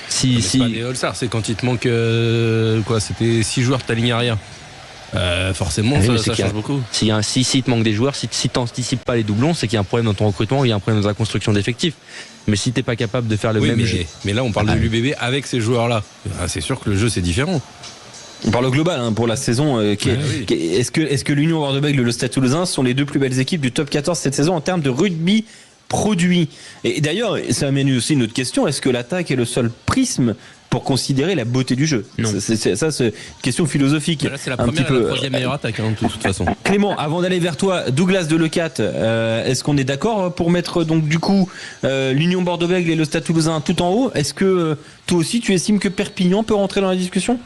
C'est pas des All-Stars, c'est quand il te manque c'était 6 joueurs de ta ligne arrière. Forcément, ça change beaucoup. Si te manque des joueurs, si t'anticipes pas les doublons, c'est qu'il y a un problème dans ton recrutement, il y a un problème dans ta construction d'effectifs. Mais si t'es pas capable de faire le même jeu. Mais là, on parle de l'UBB avec ces joueurs-là. C'est sûr que le jeu, c'est différent. On parle au global pour la saison. Est-ce que l'Union Bordeaux-Bègles et le Stade Toulousain sont les deux plus belles équipes du top 14 cette saison en termes de rugby produit? Et d'ailleurs, ça amène aussi une autre question. Est-ce que l'attaque est le seul prisme pour considérer la beauté du jeu? Non. C'est une question philosophique. Là, c'est la première et la troisième meilleure attaque, de toute façon. Clément, avant d'aller vers toi, Douglas de Lecat, est-ce qu'on est d'accord pour mettre donc du coup l'Union Bordeaux-Bègles et le Stade Toulousain tout en haut? Est-ce que toi aussi tu estimes que Perpignan peut rentrer dans la discussion?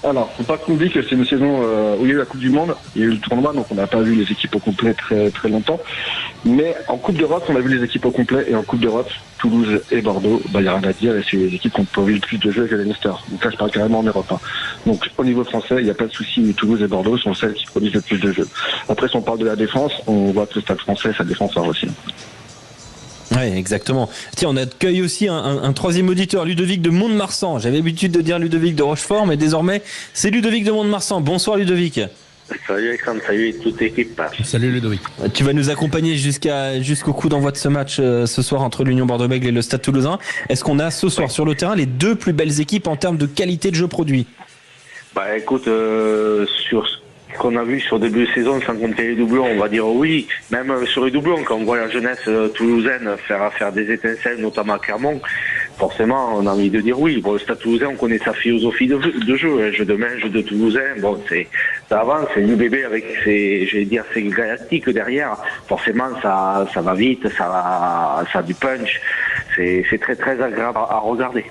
Alors, faut pas qu'on dise que c'est une saison où il y a eu la Coupe du Monde, il y a eu le tournoi, donc on n'a pas vu les équipes au complet très très longtemps. Mais en Coupe d'Europe, on a vu les équipes au complet, et en Coupe d'Europe, Toulouse et Bordeaux, il n'y a rien à dire, et c'est les équipes qui ont produit le plus de jeux que les Leinster. Donc là, je parle carrément en Europe. Donc au niveau français, il n'y a pas de souci, Toulouse et Bordeaux sont celles qui produisent le plus de jeux. Après, si on parle de la défense, on voit que le Stade français, sa défense sort aussi. Oui, exactement. Tiens, on accueille aussi un troisième auditeur, Ludovic de Mont-de-Marsan. J'avais l'habitude de dire Ludovic de Rochefort, mais désormais, c'est Ludovic de Mont-de-Marsan. Bonsoir Ludovic. Salut Alexandre, salut toute l'équipe. Salut Ludovic. Tu vas nous accompagner jusqu'au coup d'envoi de ce match ce soir entre l'Union Bordeaux-Bègles et le Stade Toulousain. Est-ce qu'on a ce soir sur le terrain les deux plus belles équipes en termes de qualité de jeu produit? Écoute, sur ce qu'on a vu sur début de saison, sans compter les doublons, on va dire oui. Même sur les doublons, quand on voit la jeunesse toulousaine faire des étincelles, notamment à Clermont, forcément, on a envie de dire oui. Bon, le Stade Toulousain, on connaît sa philosophie de jeu, jeu de main, jeu de Toulousain. Bon, ça avance, c'est une UBB avec ses galactiques derrière. Forcément, ça va vite, ça a du punch. C'est très très agréable à regarder.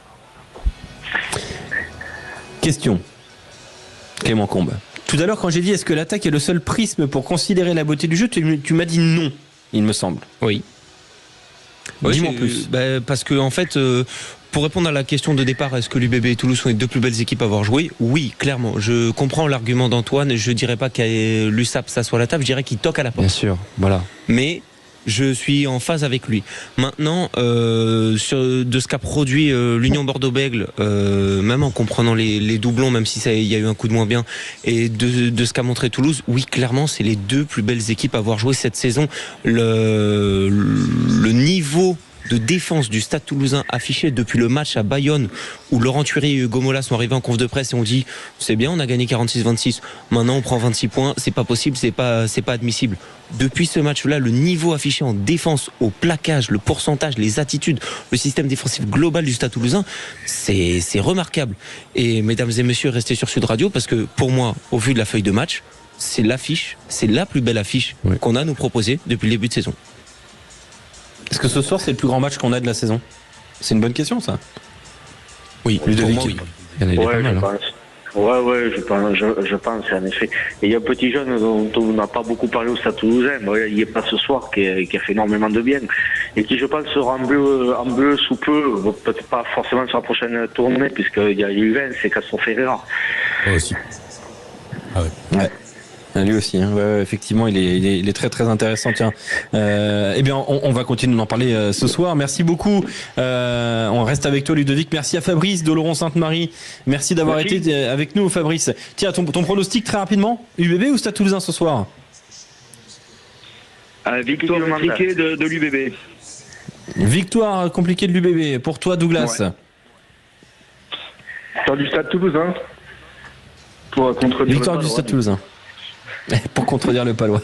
Question. Clément Combe. Tout à l'heure, quand j'ai dit est-ce que l'attaque est le seul prisme pour considérer la beauté du jeu, tu m'as dit non, il me semble. Oui. Dis-moi en plus. Parce que en fait, pour répondre à la question de départ, est-ce que l'UBB et Toulouse sont les deux plus belles équipes à avoir joué? Oui, clairement. Je comprends l'argument d'Antoine. Je dirais pas que l'USAP s'assoit à la table. Je dirais qu'il toque à la porte. Bien sûr, voilà. Mais je suis en phase avec lui. Maintenant, de ce qu'a produit l'Union Bordeaux-Bègles, même en comprenant les doublons, même si il y a eu un coup de moins bien, et de ce qu'a montré Toulouse, oui, clairement, c'est les deux plus belles équipes à avoir joué cette saison. Le niveau de défense du Stade Toulousain affiché depuis le match à Bayonne où Laurent Thury et Hugo Mola sont arrivés en conf de presse et ont dit c'est bien, on a gagné 46-26, maintenant on prend 26 points, c'est pas possible, c'est pas admissible. Depuis ce match-là, le niveau affiché en défense, au plaquage, le pourcentage, les attitudes, le système défensif global du Stade Toulousain, c'est remarquable. Et mesdames et messieurs, restez sur Sud Radio parce que pour moi, au vu de la feuille de match, c'est l'affiche, c'est la plus belle affiche qu'on a à nous proposer depuis le début de saison. Est-ce que ce soir c'est le plus grand match qu'on a de la saison? C'est une bonne question ça. Oui, Ludovic. pour moi, oui. Il y en a Ouais, pas mal. je pense. Ouais, je pense, en effet. Et il y a un petit jeune dont on n'a pas beaucoup parlé au Stade Toulousain, il n'est pas ce soir, qui a fait énormément de bien, et qui, je pense, sera en bleu sous peu, peut-être pas forcément sur la prochaine tournée, puisqu'il y a U20, c'est Castro Ferreira. Moi aussi. Ah ouais. Lui aussi, hein. Ouais, effectivement, il est très très intéressant. Tiens, eh bien, on va continuer d'en parler ce soir. Merci beaucoup. On reste avec toi, Ludovic. Merci à Fabrice de Laurent Sainte-Marie. Merci d'avoir été avec nous, Fabrice. Tiens, ton pronostic très rapidement. UBB ou Stade Toulousain ce soir? Victoire compliquée de l'UBB. Victoire compliquée de l'UBB. Pour toi, Douglas. Ouais. Victoire du Stade Toulousain. Pour contredire Victoire du Stade Toulousain. Pour contredire le Palois.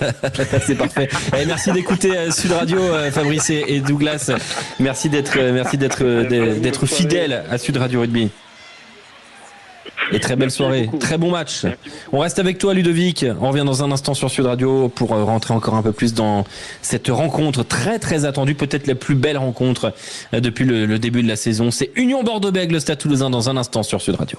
C'est parfait. Et merci d'écouter Sud Radio, Fabrice et Douglas. Merci d'être fidèle à Sud Radio Rugby. Et très belle soirée, très bon match. On reste avec toi, Ludovic. On revient dans un instant sur Sud Radio pour rentrer encore un peu plus dans cette rencontre très très attendue, peut-être la plus belle rencontre depuis le début de la saison. C'est Union Bordeaux-Bègles, le Stade Toulousain, dans un instant sur Sud Radio.